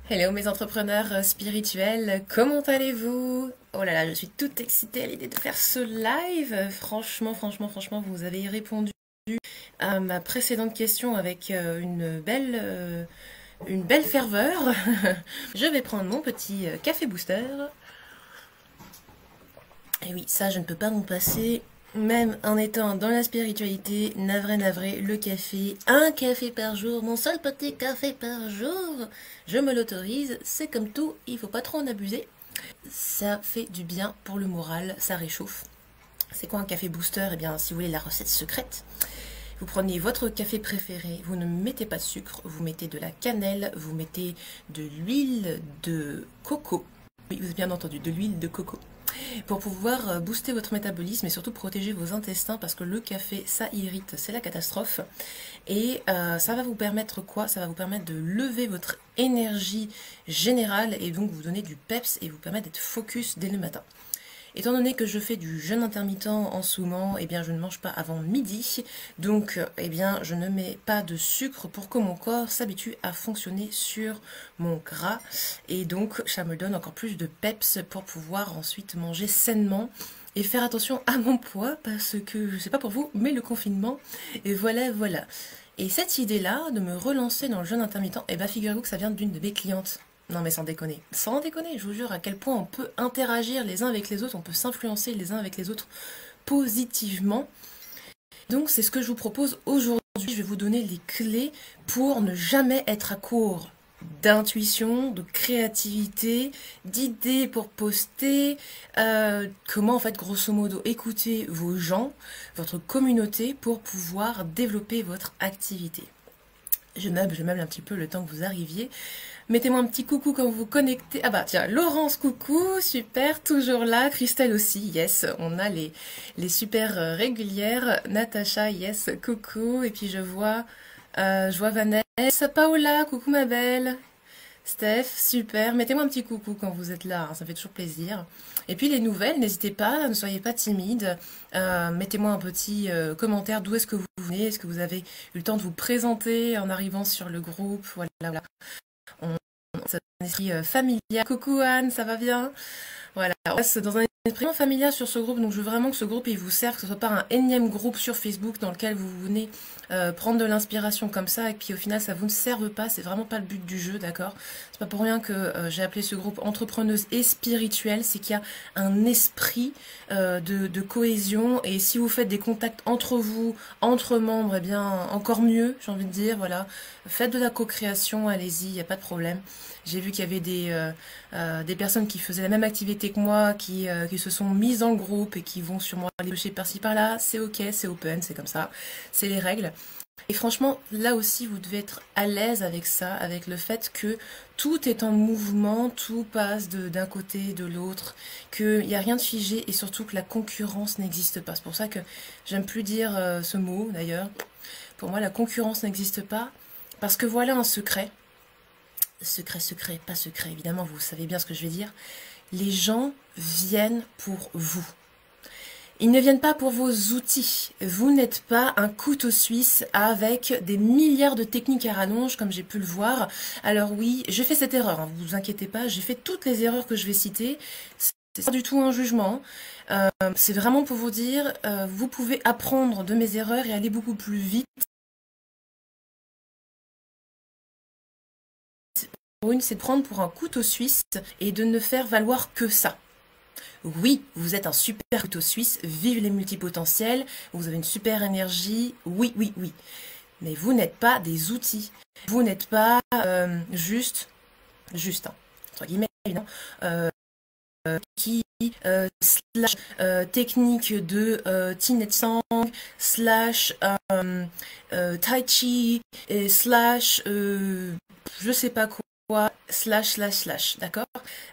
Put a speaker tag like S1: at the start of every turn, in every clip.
S1: Hello mes entrepreneurs spirituels, comment allez-vous? Oh là là, je suis toute excitée à l'idée de faire ce live. Franchement, vous avez répondu à ma précédente question avec une belle ferveur. Je vais prendre mon petit café booster. Et oui, ça je ne peux pas m'en passer. Même en étant dans la spiritualité, navré, le café, un café par jour, mon seul petit café par jour, je me l'autorise, c'est comme tout, il faut pas trop en abuser. Ça fait du bien pour le moral, ça réchauffe. C'est quoi un café booster? Eh bien, si vous voulez la recette secrète, vous prenez votre café préféré, vous ne mettez pas de sucre, vous mettez de la cannelle, vous mettez de l'huile de coco. Oui, vous avez bien entendu, de l'huile de coco pour pouvoir booster votre métabolisme et surtout protéger vos intestins parce que le café ça irrite, c'est la catastrophe. Et ça va vous permettre quoi? Ça va vous permettre de lever votre énergie générale et donc vous donner du peps et vous permettre d'être focus dès le matin. Étant donné que je fais du jeûne intermittent en ce moment, eh bien je ne mange pas avant midi, donc eh bien je ne mets pas de sucre pour que mon corps s'habitue à fonctionner sur mon gras et donc ça me donne encore plus de peps pour pouvoir ensuite manger sainement et faire attention à mon poids parce que je sais pas pour vous, mais le confinement et voilà. Et cette idée-là de me relancer dans le jeûne intermittent, eh bien figurez-vous que ça vient d'une de mes clientes. Non mais sans déconner, je vous jure à quel point on peut interagir les uns avec les autres, on peut s'influencer les uns avec les autres positivement. Donc c'est ce que je vous propose aujourd'hui, je vais vous donner les clés pour ne jamais être à court d'intuition, de créativité, d'idées pour poster, comment en fait grosso modo écouter vos gens, votre communauté pour pouvoir développer votre activité. Je meuble un petit peu le temps que vous arriviez. Mettez-moi un petit coucou quand vous vous connectez. Ah bah tiens, Laurence, coucou, super, toujours là. Christelle aussi, yes, on a les super régulières. Natacha, yes, coucou. Et puis je vois Vanessa, Paola, coucou ma belle. Steph, super. Mettez-moi un petit coucou quand vous êtes là, hein, ça fait toujours plaisir. Et puis les nouvelles, n'hésitez pas, ne soyez pas timide. Mettez-moi un petit commentaire d'où est-ce que vous venez, est-ce que vous avez eu le temps de vous présenter en arrivant sur le groupe. Voilà. C'est un esprit familial. Coucou Anne, ça va bien? Voilà, on reste dans un esprit familial sur ce groupe, donc je veux vraiment que ce groupe il vous serve, que ce soit pas un énième groupe sur Facebook dans lequel vous venez prendre de l'inspiration comme ça et puis au final ça vous ne serve pas, c'est vraiment pas le but du jeu, d'accord? C'est pas pour rien que j'ai appelé ce groupe entrepreneuse et spirituelle, c'est qu'il y a un esprit de cohésion et si vous faites des contacts entre vous, entre membres, eh bien encore mieux, j'ai envie de dire, voilà. Faites de la co-création, allez-y, il n'y a pas de problème. J'ai vu qu'il y avait des personnes qui faisaient la même activité que moi, qui se sont mises en groupe et qui vont sûrement aller pêcher par-ci par-là. C'est ok, c'est open, c'est comme ça. C'est les règles. Et franchement, là aussi, vous devez être à l'aise avec ça, avec le fait que tout est en mouvement, tout passe d'un côté, de l'autre, qu'il n'y a rien de figé et surtout que la concurrence n'existe pas. C'est pour ça que j'aime plus dire ce mot, d'ailleurs. Pour moi, la concurrence n'existe pas. Parce que voilà un secret. Secret, pas secret, évidemment, vous savez bien ce que je vais dire. Les gens viennent pour vous. Ils ne viennent pas pour vos outils. Vous n'êtes pas un couteau suisse avec des milliards de techniques à rallonge, comme j'ai pu le voir. Alors oui, j'ai fait cette erreur, hein, vous inquiétez pas, j'ai fait toutes les erreurs que je vais citer. C'est pas du tout un jugement. C'est vraiment pour vous dire, vous pouvez apprendre de mes erreurs et aller beaucoup plus vite. Une, c'est de prendre pour un couteau suisse et de ne faire valoir que ça. Oui, vous êtes un super couteau suisse, vive les multipotentiels, vous avez une super énergie, oui. Mais vous n'êtes pas des outils. Vous n'êtes pas juste, hein, entre guillemets, évidemment, qui slash technique de Tinet Sang, slash Tai Chi, et slash je sais pas quoi. Slash, d'accord?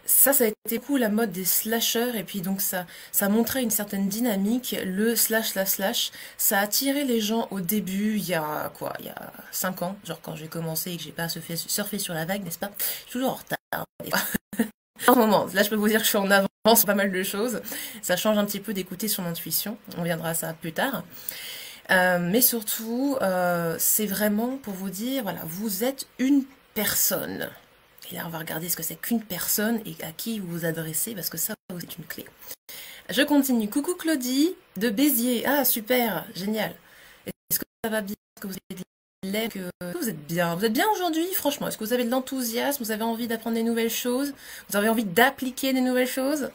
S1: Ça a été beaucoup la mode des slashers, et puis donc ça montrait une certaine dynamique, le slash, ça a attiré les gens au début, il y a 5 ans, genre quand j'ai commencé et que j'ai pas surfé sur la vague, n'est-ce pas? Je suis toujours en retard. En ce moment, là je peux vous dire que je suis en avance sur pas mal de choses, ça change un petit peu d'écouter son intuition, on viendra à ça plus tard. Mais surtout, c'est vraiment pour vous dire, voilà, vous êtes une personne. Et là, on va regarder ce que c'est qu'une personne et à qui vous vous adressez, parce que ça, c'est une clé. Je continue. Coucou Claudie, de Béziers. Ah, super, génial. Est-ce que ça va bien? Est-ce que vous avez de l'air? Est-ce que vous êtes bien? Vous êtes bien aujourd'hui, franchement? Est-ce que vous avez de l'enthousiasme? Vous avez envie d'apprendre des nouvelles choses? Vous avez envie d'appliquer des nouvelles choses?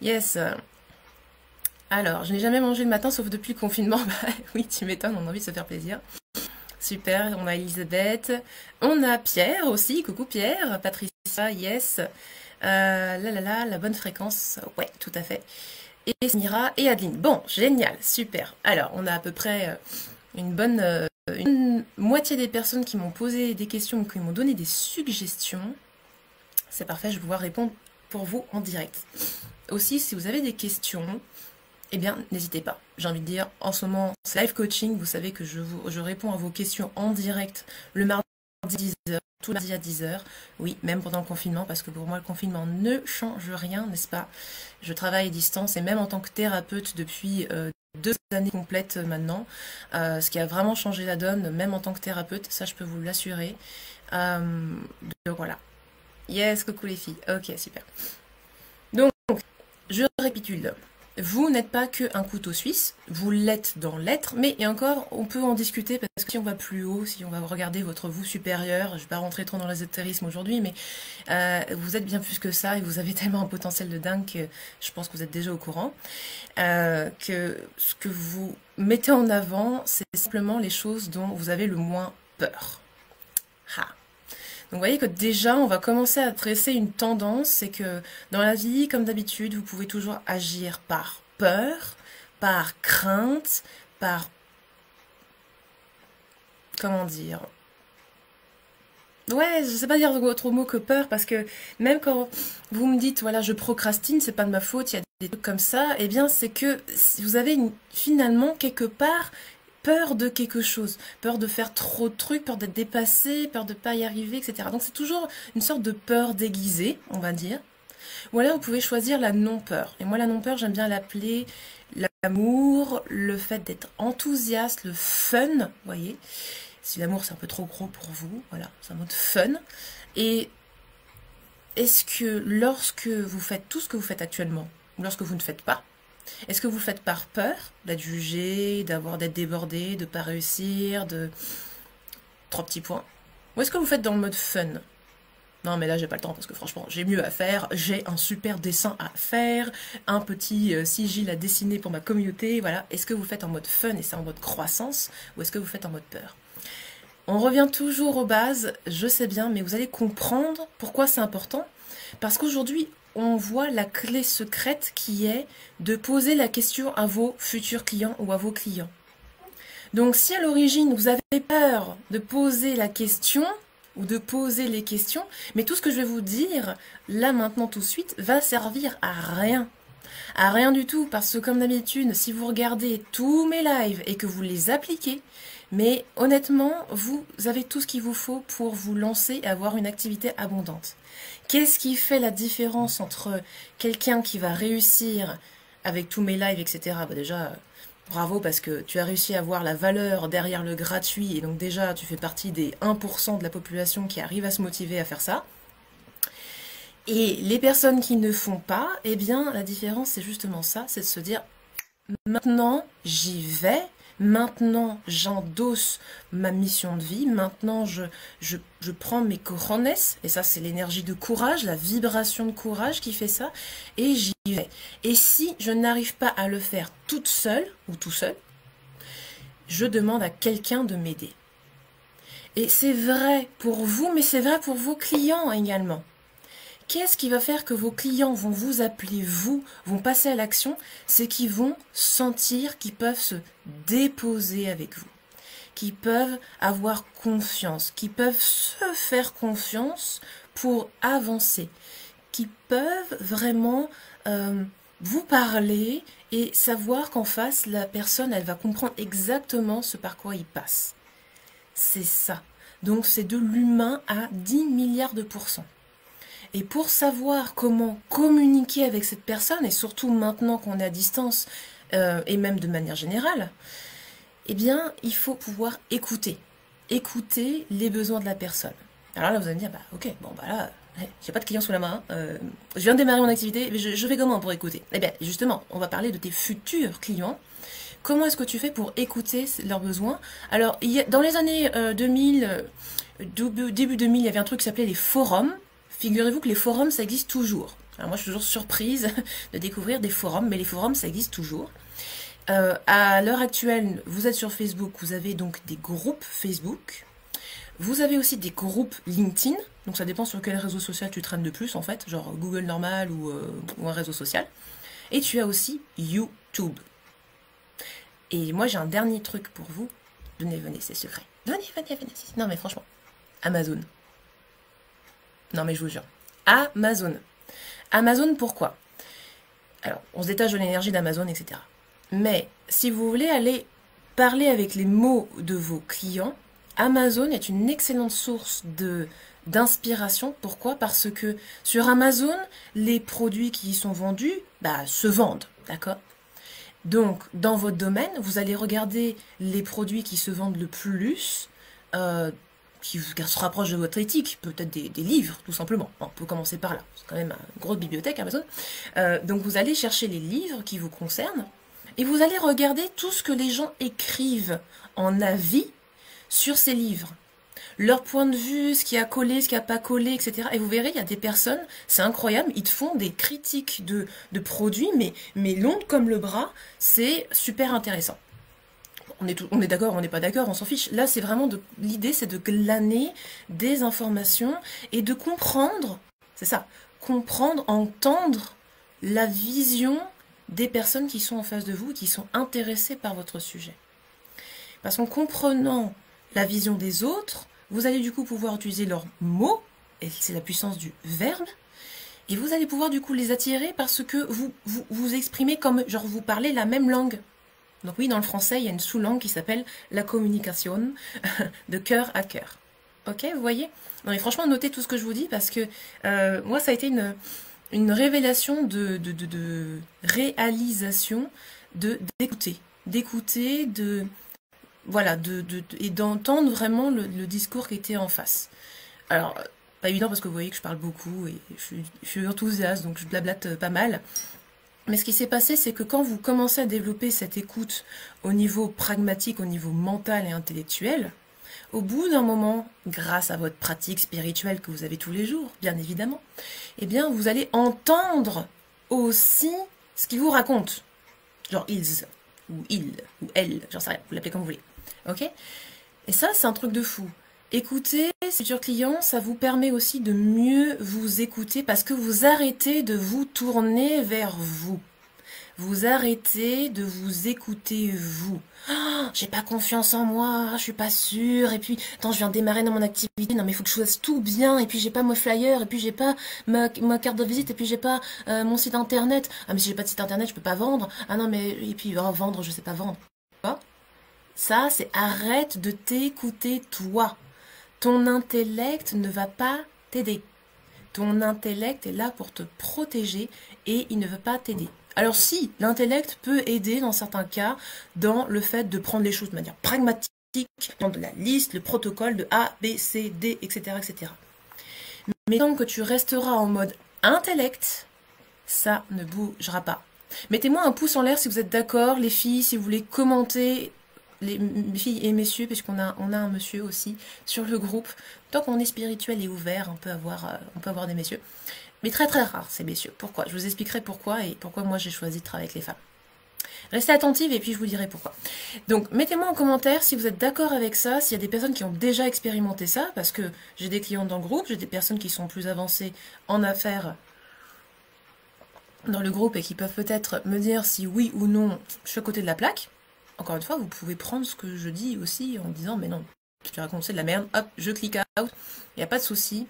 S1: Yes. Alors, je n'ai jamais mangé le matin, sauf depuis le confinement. Bah, oui, tu m'étonnes, on a envie de se faire plaisir. Super, on a Elisabeth. On a Pierre aussi. Coucou Pierre. Patricia, yes. La bonne fréquence. Ouais, tout à fait. Et Smira et Adeline. Bon, génial, super. Alors, on a à peu près une moitié des personnes qui m'ont posé des questions ou qui m'ont donné des suggestions. C'est parfait, je vais pouvoir répondre pour vous en direct. Aussi, si vous avez des questions, eh bien, n'hésitez pas. J'ai envie de dire, en ce moment, c'est live coaching. Vous savez que je réponds à vos questions en direct le mardi à 10h, tout lundi à 10h. Oui, même pendant le confinement, parce que pour moi, le confinement ne change rien, n'est-ce pas? Je travaille à distance et même en tant que thérapeute depuis 2 années complètes maintenant, ce qui a vraiment changé la donne, même en tant que thérapeute, ça je peux vous l'assurer. Donc voilà. Yes, coucou les filles. Ok, super. Donc, je récapitule. Vous n'êtes pas qu'un couteau suisse, vous l'êtes dans l'être, mais et encore, on peut en discuter parce que si on va plus haut, si on va regarder votre vous supérieur, je ne vais pas rentrer trop dans l'ésotérisme aujourd'hui, mais vous êtes bien plus que ça et vous avez tellement un potentiel de dingue que je pense que vous êtes déjà au courant, que ce que vous mettez en avant, c'est simplement les choses dont vous avez le moins peur. Ha. Donc vous voyez que déjà, on va commencer à tracer une tendance, c'est que dans la vie, comme d'habitude, vous pouvez toujours agir par peur, par crainte, par... Comment dire? Ouais, je sais pas dire autre mot que peur, parce que même quand vous me dites, voilà, je procrastine, c'est pas de ma faute, il y a des trucs comme ça, eh bien c'est que vous avez finalement quelque part peur de quelque chose, peur de faire trop de trucs, peur d'être dépassé, peur de pas y arriver, etc. Donc c'est toujours une sorte de peur déguisée, on va dire. Ou alors vous pouvez choisir la non-peur. Et moi la non-peur, j'aime bien l'appeler l'amour, le fait d'être enthousiaste, le fun, vous voyez. Si l'amour c'est un peu trop gros pour vous, voilà, c'est un mot de fun. Et est-ce que lorsque vous faites tout ce que vous faites actuellement, ou lorsque vous ne faites pas, est-ce que vous le faites par peur d'être jugé, d'être débordé, de ne pas réussir, de... 3 petits points. Ou est-ce que vous faites dans le mode fun? Non mais là j'ai pas le temps parce que franchement j'ai mieux à faire, j'ai un super dessin à faire, un petit sigil à dessiner pour ma communauté, voilà. Est-ce que vous faites en mode fun et c'est en mode croissance ou est-ce que vous faites en mode peur? On revient toujours aux bases, je sais bien, mais vous allez comprendre pourquoi c'est important. Parce qu'aujourd'hui, on voit la clé secrète qui est de poser la question à vos futurs clients ou à vos clients. Donc si à l'origine, vous avez peur de poser la question ou de poser les questions, mais tout ce que je vais vous dire, là maintenant tout de suite, va servir à rien. À rien du tout, parce que comme d'habitude, si vous regardez tous mes lives et que vous les appliquez, mais honnêtement, vous avez tout ce qu'il vous faut pour vous lancer et avoir une activité abondante. Qu'est-ce qui fait la différence entre quelqu'un qui va réussir avec tous mes lives, etc. Bah déjà, bravo parce que tu as réussi à voir la valeur derrière le gratuit et donc déjà tu fais partie des 1% de la population qui arrive à se motiver à faire ça. Et les personnes qui ne font pas, eh bien la différence c'est justement ça, c'est de se dire maintenant j'y vais, maintenant j'endosse ma mission de vie, maintenant je prends mes cojones, et ça c'est l'énergie de courage, la vibration de courage qui fait ça, et j'y vais. Et si je n'arrive pas à le faire toute seule ou tout seul, je demande à quelqu'un de m'aider. Et c'est vrai pour vous, mais c'est vrai pour vos clients également. Qu'est-ce qui va faire que vos clients vont vous appeler, vont passer à l'action? C'est qu'ils vont sentir qu'ils peuvent se déposer avec vous, qu'ils peuvent avoir confiance, qu'ils peuvent se faire confiance pour avancer, qu'ils peuvent vraiment vous parler et savoir qu'en face, la personne, elle va comprendre exactement ce par quoi il passe. C'est ça. Donc c'est de l'humain à 10 milliards de %. Et pour savoir comment communiquer avec cette personne, et surtout maintenant qu'on est à distance, et même de manière générale, eh bien, il faut pouvoir écouter. Écouter les besoins de la personne. Alors là, vous allez me dire, bah ok, bon bah là, j'ai pas de clients sous la main, je viens de démarrer mon activité, mais je fais comment pour écouter? Eh bien, justement, on va parler de tes futurs clients. Comment est-ce que tu fais pour écouter leurs besoins? Alors, dans les années 2000, début 2000, il y avait un truc qui s'appelait les forums. Figurez-vous que les forums, ça existe toujours. Alors moi, je suis toujours surprise de découvrir des forums, mais les forums, ça existe toujours. À l'heure actuelle, vous êtes sur Facebook, vous avez donc des groupes Facebook. Vous avez aussi des groupes LinkedIn, donc ça dépend sur quel réseau social tu traînes de plus en fait, genre Google normal ou un réseau social. Et tu as aussi YouTube. Et moi j'ai un dernier truc pour vous. Venez, c'est secret. Venez. Non mais franchement, Amazon. Non mais je vous jure. Amazon. Amazon pourquoi? Alors, on se détache de l'énergie d'Amazon, etc. Mais si vous voulez aller parler avec les mots de vos clients, Amazon est une excellente source d'inspiration. Pourquoi? Parce que sur Amazon, les produits qui y sont vendus se vendent, d'accord? Donc, dans votre domaine, vous allez regarder les produits qui se vendent le plus, qui se rapprochent de votre éthique, peut-être des livres, tout simplement. On peut commencer par là, c'est quand même une grosse bibliothèque Amazon. Donc, vous allez chercher les livres qui vous concernent, et vous allez regarder tout ce que les gens écrivent en avis sur ces livres. Leur point de vue, ce qui a collé, ce qui n'a pas collé, etc. Et vous verrez, il y a des personnes, c'est incroyable, ils te font des critiques de produits, mais longues comme le bras, c'est super intéressant. On est d'accord, on n'est pas d'accord, on s'en fiche. Là, c'est vraiment l'idée, c'est de glaner des informations et de comprendre, c'est ça, comprendre, entendre la vision des personnes qui sont en face de vous, qui sont intéressées par votre sujet. Parce qu'en comprenant la vision des autres, vous allez du coup pouvoir utiliser leurs mots, et c'est la puissance du verbe, et vous allez pouvoir du coup les attirer parce que vous exprimez comme, genre vous parlez la même langue. Donc oui, dans le français, il y a une sous-langue qui s'appelle la communication, de cœur à cœur. Ok, vous voyez? Non mais franchement, notez tout ce que je vous dis parce que moi, ça a été une révélation de réalisation, d'écouter, voilà, et d'entendre vraiment le discours qui était en face. Alors, pas évident parce que vous voyez que je parle beaucoup et je suis enthousiaste, donc je blablate pas mal. Mais ce qui s'est passé, c'est que quand vous commencez à développer cette écoute au niveau pragmatique, au niveau mental et intellectuel, au bout d'un moment, grâce à votre pratique spirituelle que vous avez tous les jours, bien évidemment, eh bien, vous allez entendre aussi ce qu'ils vous racontent. Genre ils, ou il, ou elle, j'en sais rien, vous l'appelez comme vous voulez. Ok? Et ça, c'est un truc de fou. Écouter ces futurs clients, ça vous permet aussi de mieux vous écouter parce que vous arrêtez de vous tourner vers vous. Vous arrêtez de vous écouter vous. Oh, j'ai pas confiance en moi, je suis pas sûre, et puis, attends, je viens de démarrer dans mon activité, non mais il faut que je fasse tout bien, et puis j'ai pas mon flyer, et puis j'ai pas ma carte de visite, et puis j'ai pas mon site internet. Ah mais si j'ai pas de site internet, je peux pas vendre. Ah non mais, et puis vendre, je sais pas vendre. Ça, c'est arrête de t'écouter toi. Ton intellect ne va pas t'aider. Ton intellect est là pour te protéger et il ne veut pas t'aider. Alors si, l'intellect peut aider dans certains cas dans le fait de prendre les choses de manière pragmatique, prendre la liste, le protocole de A, B, C, D, etc. etc. Mais tant que tu resteras en mode intellect, ça ne bougera pas. Mettez-moi un pouce en l'air si vous êtes d'accord, les filles, si vous voulez commenter, les filles et messieurs, puisqu'on a un monsieur aussi sur le groupe. Tant qu'on est spirituel et ouvert, on peut avoir des messieurs. Mais très très rare ces messieurs. Pourquoi? Je vous expliquerai pourquoi et pourquoi moi j'ai choisi de travailler avec les femmes. Restez attentive et puis je vous dirai pourquoi. Donc mettez-moi en commentaire si vous êtes d'accord avec ça, s'il y a des personnes qui ont déjà expérimenté ça, parce que j'ai des clients dans le groupe, j'ai des personnes qui sont plus avancées en affaires dans le groupe et qui peuvent peut-être me dire si oui ou non je suis à côté de la plaque. Encore une fois, vous pouvez prendre ce que je dis aussi en disant mais non, tu racontes c'est de la merde, hop, je clique out, il n'y a pas de souci.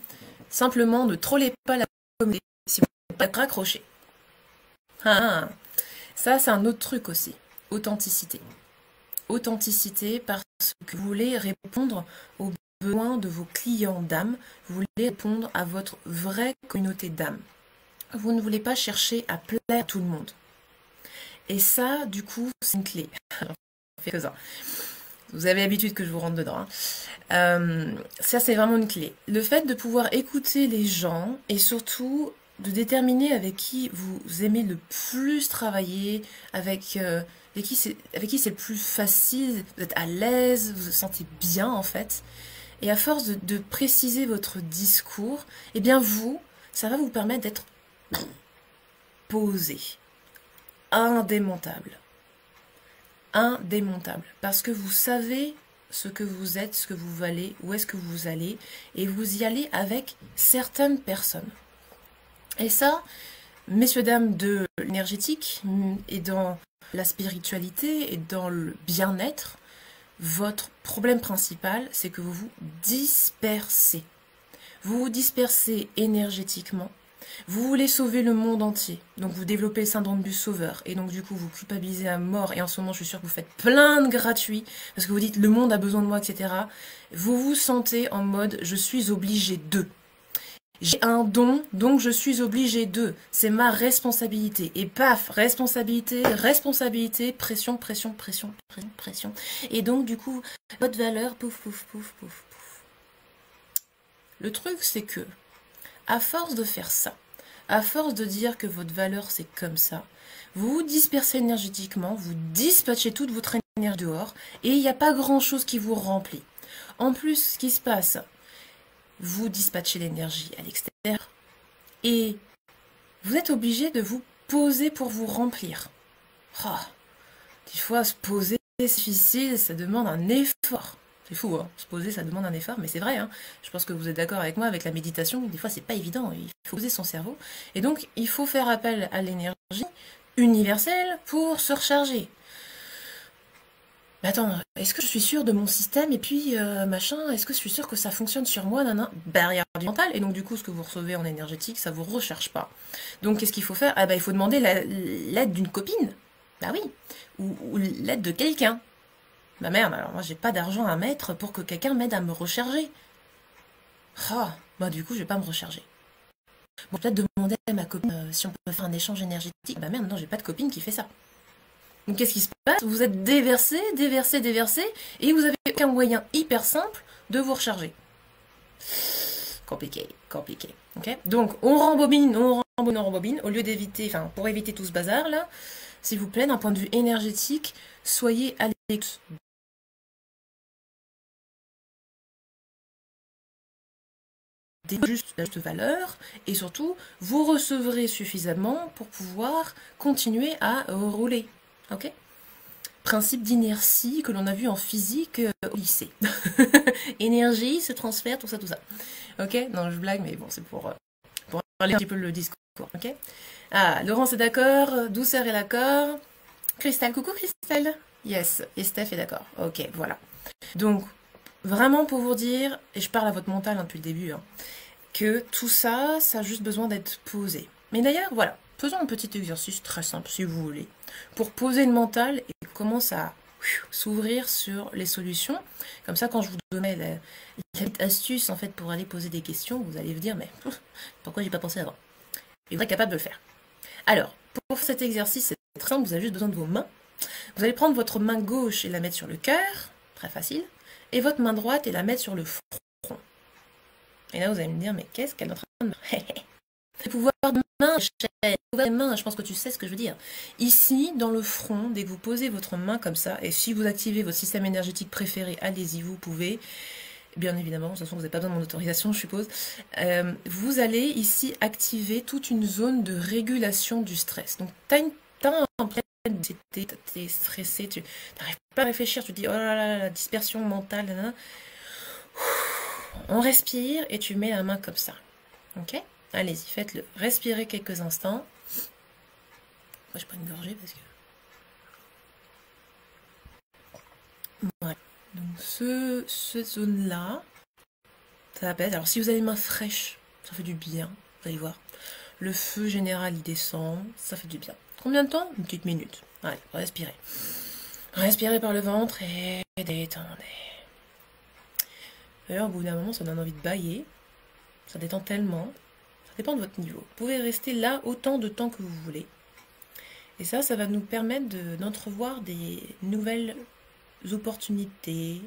S1: Simplement ne trollez pas la communauté si vous n'êtes pas raccroché. Ah, ça c'est un autre truc aussi, authenticité. Authenticité parce que vous voulez répondre aux besoins de vos clients d'âme, vous voulez répondre à votre vraie communauté d'âme. Vous ne voulez pas chercher à plaire à tout le monde. Et ça, du coup, c'est une clé. On fait que ça. Vous avez l'habitude que je vous rentre dedans. Hein. Ça, c'est vraiment une clé. Le fait de pouvoir écouter les gens et surtout de déterminer avec qui vous aimez le plus travailler, avec qui c'est le plus facile, vous êtes à l'aise, vous vous sentez bien en fait. Et à force de préciser votre discours, eh bien vous, ça va vous permettre d'être posé, indémontable. Indémontable. Parce que vous savez ce que vous êtes, ce que vous valez, où est-ce que vous allez, et vous y allez avec certaines personnes. Et ça, messieurs, dames de l'énergétique, et dans la spiritualité, et dans le bien-être, votre problème principal, c'est que vous vous dispersez. Vous vous dispersez énergétiquement. Vous voulez sauver le monde entier, donc vous développez le syndrome du sauveur, et donc du coup vous culpabilisez à mort, et en ce moment je suis sûre que vous faites plein de gratuits, parce que vous dites le monde a besoin de moi, etc. Vous vous sentez en mode je suis obligé de. J'ai un don, donc je suis obligé de. C'est ma responsabilité. Et paf, responsabilité, responsabilité, pression, pression, pression, pression, pression. Et donc du coup, votre valeur, pouf, pouf, pouf, pouf, pouf. Le truc c'est que, à force de faire ça, à force de dire que votre valeur c'est comme ça, vous vous dispersez énergétiquement, vous dispatchez toute votre énergie dehors et il n'y a pas grand chose qui vous remplit. En plus, ce qui se passe, vous dispatchez l'énergie à l'extérieur et vous êtes obligé de vous poser pour vous remplir. Oh, des fois, se poser, c'est difficile, ça demande un effort. C'est fou, hein. Se poser, ça demande un effort, mais c'est vrai. Hein. Je pense que vous êtes d'accord avec moi avec la méditation. Des fois, c'est pas évident. Il faut poser son cerveau. Et donc, il faut faire appel à l'énergie universelle pour se recharger. Mais attends, est-ce que je suis sûre de mon système et puis machin, est-ce que je suis sûre que ça fonctionne sur moi, nana? Barrière du mental. Et donc, du coup, ce que vous recevez en énergétique, ça vous recharge pas. Donc, qu'est-ce qu'il faut faire? Ah bah, il faut demander l'aide d'une copine. Bah oui. Ou l'aide de quelqu'un. Bah merde, alors moi j'ai pas d'argent à mettre pour que quelqu'un m'aide à me recharger. Ah, bah du coup je vais pas me recharger. Bon, peut-être demander à ma copine si on peut faire un échange énergétique. Bah merde, non, j'ai pas de copine qui fait ça. Donc qu'est-ce qui se passe? Vous êtes déversé, déversé, déversé, et vous avez aucun moyen hyper simple de vous recharger. Compliqué, compliqué. Ok? Donc on rembobine, on rembobine, on rembobine, au lieu d'éviter, enfin pour éviter tout ce bazar là, s'il vous plaît, d'un point de vue énergétique, soyez à l'écoute juste la juste valeur et surtout vous recevrez suffisamment pour pouvoir continuer à rouler. Ok? Principe d'inertie que l'on a vu en physique au lycée. Énergie, se transfère, tout ça, tout ça. Ok? Non, je blague, mais bon, c'est pour parler un petit peu le discours. Ok? Ah, Laurence est d'accord, Douceur est d'accord. Cristal, coucou Cristal. Yes, et Steph est d'accord. Ok, voilà. Donc, vraiment pour vous dire, et je parle à votre mental depuis le début, hein, que tout ça, ça a juste besoin d'être posé. Mais d'ailleurs, voilà, faisons un petit exercice très simple, si vous voulez, pour poser le mental et commencer à s'ouvrir sur les solutions. Comme ça, quand je vous donnais la petite astuce, en fait, pour aller poser des questions, vous allez vous dire, mais pourquoi j'ai pas pensé avant? Et vous êtes capable de le faire. Alors, pour cet exercice, c'est très simple, vous avez juste besoin de vos mains. Vous allez prendre votre main gauche et la mettre sur le cœur, très facile, et votre main droite et la mettre sur le front. Et là, vous allez me dire, mais qu'est-ce qu'elle est en train de faire? Le pouvoir de main, je pense que tu sais ce que je veux dire. Ici, dans le front, dès que vous posez votre main comme ça, et si vous activez votre système énergétique préféré, allez-y, vous pouvez, bien évidemment, de toute façon, vous n'avez pas besoin de mon autorisation, je suppose, vous allez ici activer toute une zone de régulation du stress. Donc, t'as un plein t'es stressé, tu n'arrives pas à réfléchir, tu te dis, oh là là, la dispersion mentale, nanana. On respire et tu mets la main comme ça. Ok? Allez-y, faites-le. Respirez quelques instants. Moi, je prends une gorgée parce que... Voilà. Donc, cette zone-là, ça apaise. Alors, si vous avez les mains fraîches, ça fait du bien. Vous allez voir. Le feu général, il descend. Ça fait du bien. Combien de temps? Une petite minute. Allez, respirez. Respirez par le ventre et détendez. D'ailleurs, au bout d'un moment, ça donne envie de bâiller. Ça détend tellement. Ça dépend de votre niveau. Vous pouvez rester là autant de temps que vous voulez. Et ça va nous permettre d'entrevoir des nouvelles opportunités,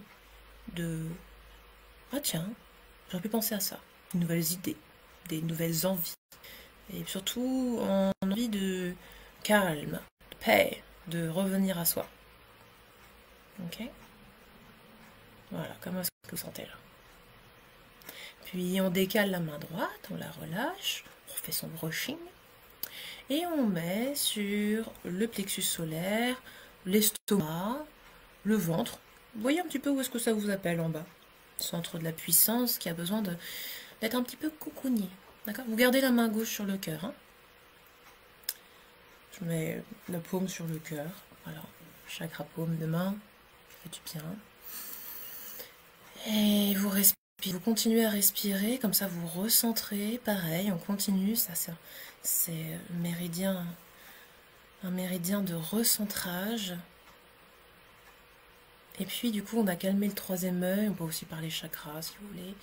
S1: de... Ah tiens, j'aurais pu penser à ça. De nouvelles idées, des nouvelles envies. Et surtout, envie de calme, de paix, de revenir à soi. Ok? Voilà, comment est-ce que vous sentez là? Puis on décale la main droite, on la relâche, on fait son brushing. Et on met sur le plexus solaire, l'estomac, le ventre. Vous voyez un petit peu où est-ce que ça vous appelle en bas? Centre de la puissance qui a besoin d'être un petit peu cocooné. D'accord? Vous gardez la main gauche sur le cœur. Hein? Je mets la paume sur le cœur. Voilà. Chakra paume de main. Ça fait du bien. Et vous respirez. Vous continuez à respirer. Comme ça, vous recentrez. Pareil, on continue. Ça, c'est un méridien de recentrage. Et puis, du coup, on a calmé le troisième œil. On peut aussi parler chakras, si vous voulez.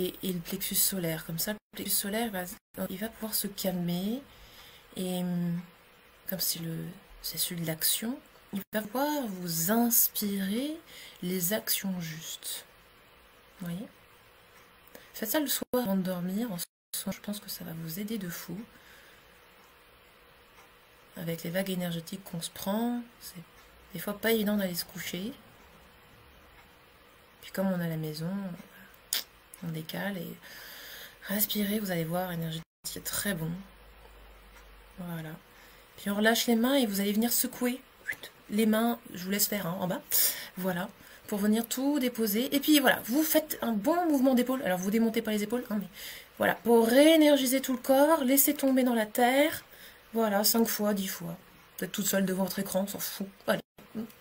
S1: Et le plexus solaire. Comme ça, le plexus solaire, il va pouvoir se calmer. Et comme c'est celui de l'action, il va pouvoir vous inspirer les actions justes. Vous voyez? Faites ça le soir avant de dormir. En soir, je pense que ça va vous aider de fou. Avec les vagues énergétiques qu'on se prend, c'est des fois pas évident d'aller se coucher. Puis comme on est à la maison, on décale et respirez, vous allez voir, énergétique, c'est très bon. Voilà. Puis on relâche les mains et vous allez venir secouer les mains, je vous laisse faire hein, en bas. Voilà, pour venir tout déposer. Et puis voilà, vous faites un bon mouvement d'épaule. Alors vous démontez pas les épaules, hein, mais voilà, pour réénergiser tout le corps, laissez tomber dans la terre. Voilà, 5 fois, 10 fois. Vous êtes toute seule devant votre écran, on s'en fout. Allez,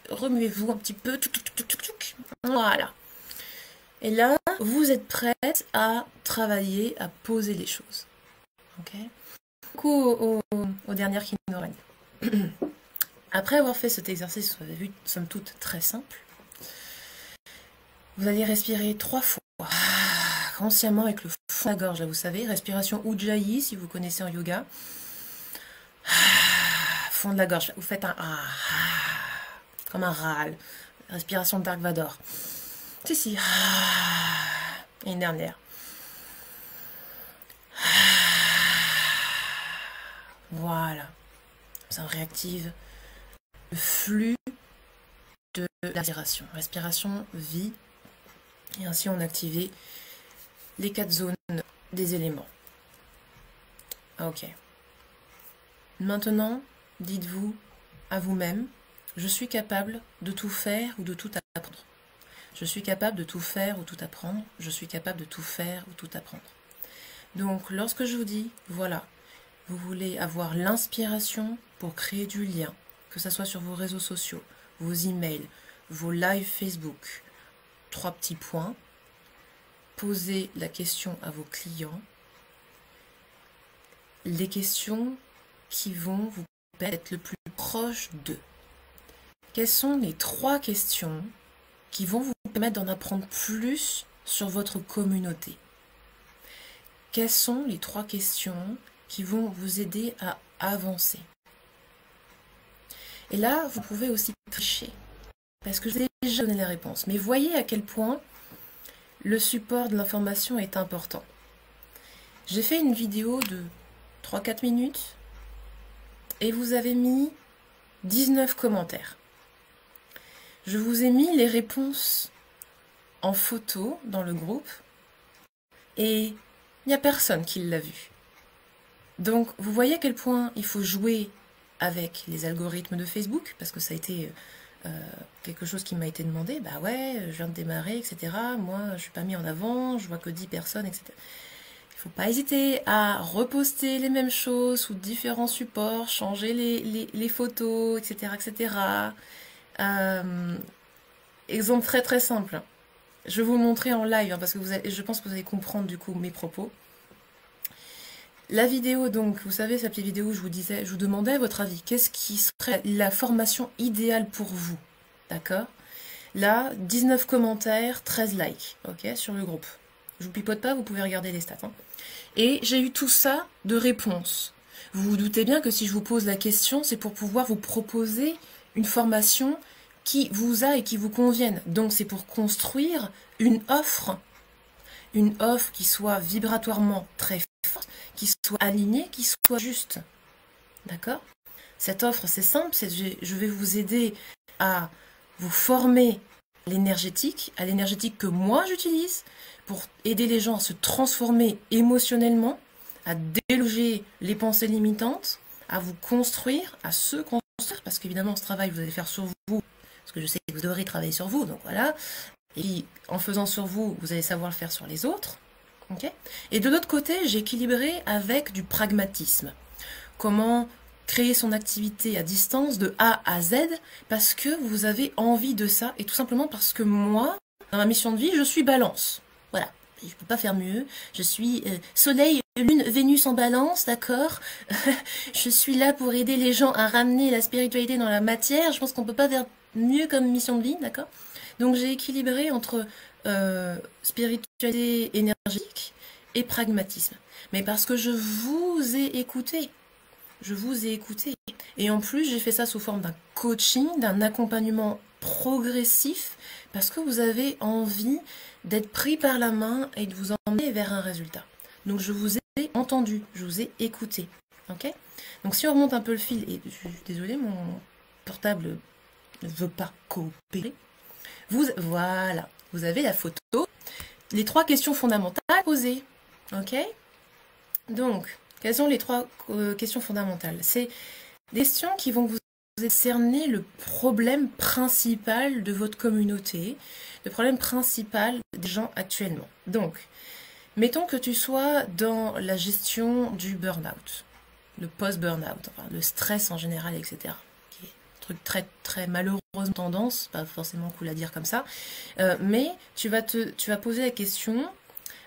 S1: remuez-vous un petit peu. Voilà. Et là, vous êtes prête à travailler, à poser les choses. Ok? Du coup, aux dernières qui nous règnent. Après avoir fait cet exercice, vous avez vu, somme toute, très simple, vous allez respirer 3 fois, consciemment avec le fond de la gorge. Là, vous savez, respiration Ujjayi, si vous connaissez en yoga. Fond de la gorge, vous faites un comme un râle. Respiration de Dark Vador. Si. Et une dernière. Voilà. Ça réactive le flux de la respiration. Respiration, vie. Et ainsi, on active les 4 zones des éléments. Ok. Maintenant, dites-vous à vous-même, je suis capable de tout faire ou de tout apprendre. Je suis capable de tout faire ou tout apprendre. Je suis capable de tout faire ou tout apprendre. Donc, lorsque je vous dis, voilà, vous voulez avoir l'inspiration pour créer du lien, que ce soit sur vos réseaux sociaux, vos emails, vos lives Facebook, 3 petits points. Posez la question à vos clients. Les questions qui vont vous permettre d'être le plus proche d'eux. Quelles sont les 3 questions qui vont vous permettre d'en apprendre plus sur votre communauté? Quelles sont les 3 questions qui vont vous aider à avancer? Et là, vous pouvez aussi tricher, parce que je vous ai déjà donné la réponse. Mais voyez à quel point le support de l'information est important. J'ai fait une vidéo de 3-4 minutes et vous avez mis 19 commentaires. Je vous ai mis les réponses en photo dans le groupe et il n'y a personne qui l'a vu. Donc vous voyez à quel point il faut jouer avec les algorithmes de Facebook, parce que ça a été quelque chose qui m'a été demandé. Bah ouais, je viens de démarrer, etc. Moi, je suis pas mis en avant, je vois que 10 personnes, etc. Il faut pas hésiter à reposter les mêmes choses sous différents supports, changer les photos, etc. etc. Exemple très très simple. Je vais vous le montrer en live, hein, parce que je pense que vous allez comprendre du coup mes propos. La vidéo, donc, vous savez, cette petite vidéo où je vous demandais votre avis. Qu'est-ce qui serait la formation idéale pour vous? D'accord? Là, 19 commentaires, 13 likes, ok, sur le groupe. Je vous pipote pas, vous pouvez regarder les stats. Hein. Et j'ai eu tout ça de réponses. Vous vous doutez bien que si je vous pose la question, c'est pour pouvoir vous proposer une formation qui vous a et qui vous conviennent. Donc c'est pour construire une offre qui soit vibratoirement très forte, qui soit alignée, qui soit juste. D'accord? Cette offre, c'est simple, je vais vous aider à vous former à l'énergétique que moi j'utilise pour aider les gens à se transformer émotionnellement, à déloger les pensées limitantes, à vous construire, à se construire, parce qu'évidemment ce travail vous allez faire sur vous, parce que je sais que vous devrez travailler sur vous, donc voilà. Et en faisant sur vous, vous allez savoir le faire sur les autres. Okay? Et de l'autre côté, j'ai équilibré avec du pragmatisme. Comment créer son activité à distance de A à Z parce que vous avez envie de ça et tout simplement parce que moi, dans ma mission de vie, je suis balance. Voilà, je ne peux pas faire mieux. Je suis soleil, lune, Vénus en balance, d'accord. Je suis là pour aider les gens à ramener la spiritualité dans la matière. Je pense qu'on ne peut pas faire mieux comme mission de vie, d'accord. Donc j'ai équilibré entre spiritualité énergique et pragmatisme. Mais parce que je vous ai écouté. Je vous ai écouté. Et en plus, j'ai fait ça sous forme d'un coaching, d'un accompagnement progressif, parce que vous avez envie d'être pris par la main et de vous emmener vers un résultat. Donc je vous ai entendu, je vous ai écouté. Ok? Donc si on remonte un peu le fil, et je suis désolée, mon portable ne veut pas coopérer. Voilà, vous avez la photo. Les 3 questions fondamentales posées. Ok? Donc, quelles sont les 3 questions fondamentales? C'est des questions qui vont vous cerner le problème principal de votre communauté, le problème principal des gens actuellement. Donc, mettons que tu sois dans la gestion du burn-out, le post-burn-out, enfin, le stress en général, etc. Qui est un truc très, très malheureusement tendance, pas forcément cool à dire comme ça, mais tu vas poser la question,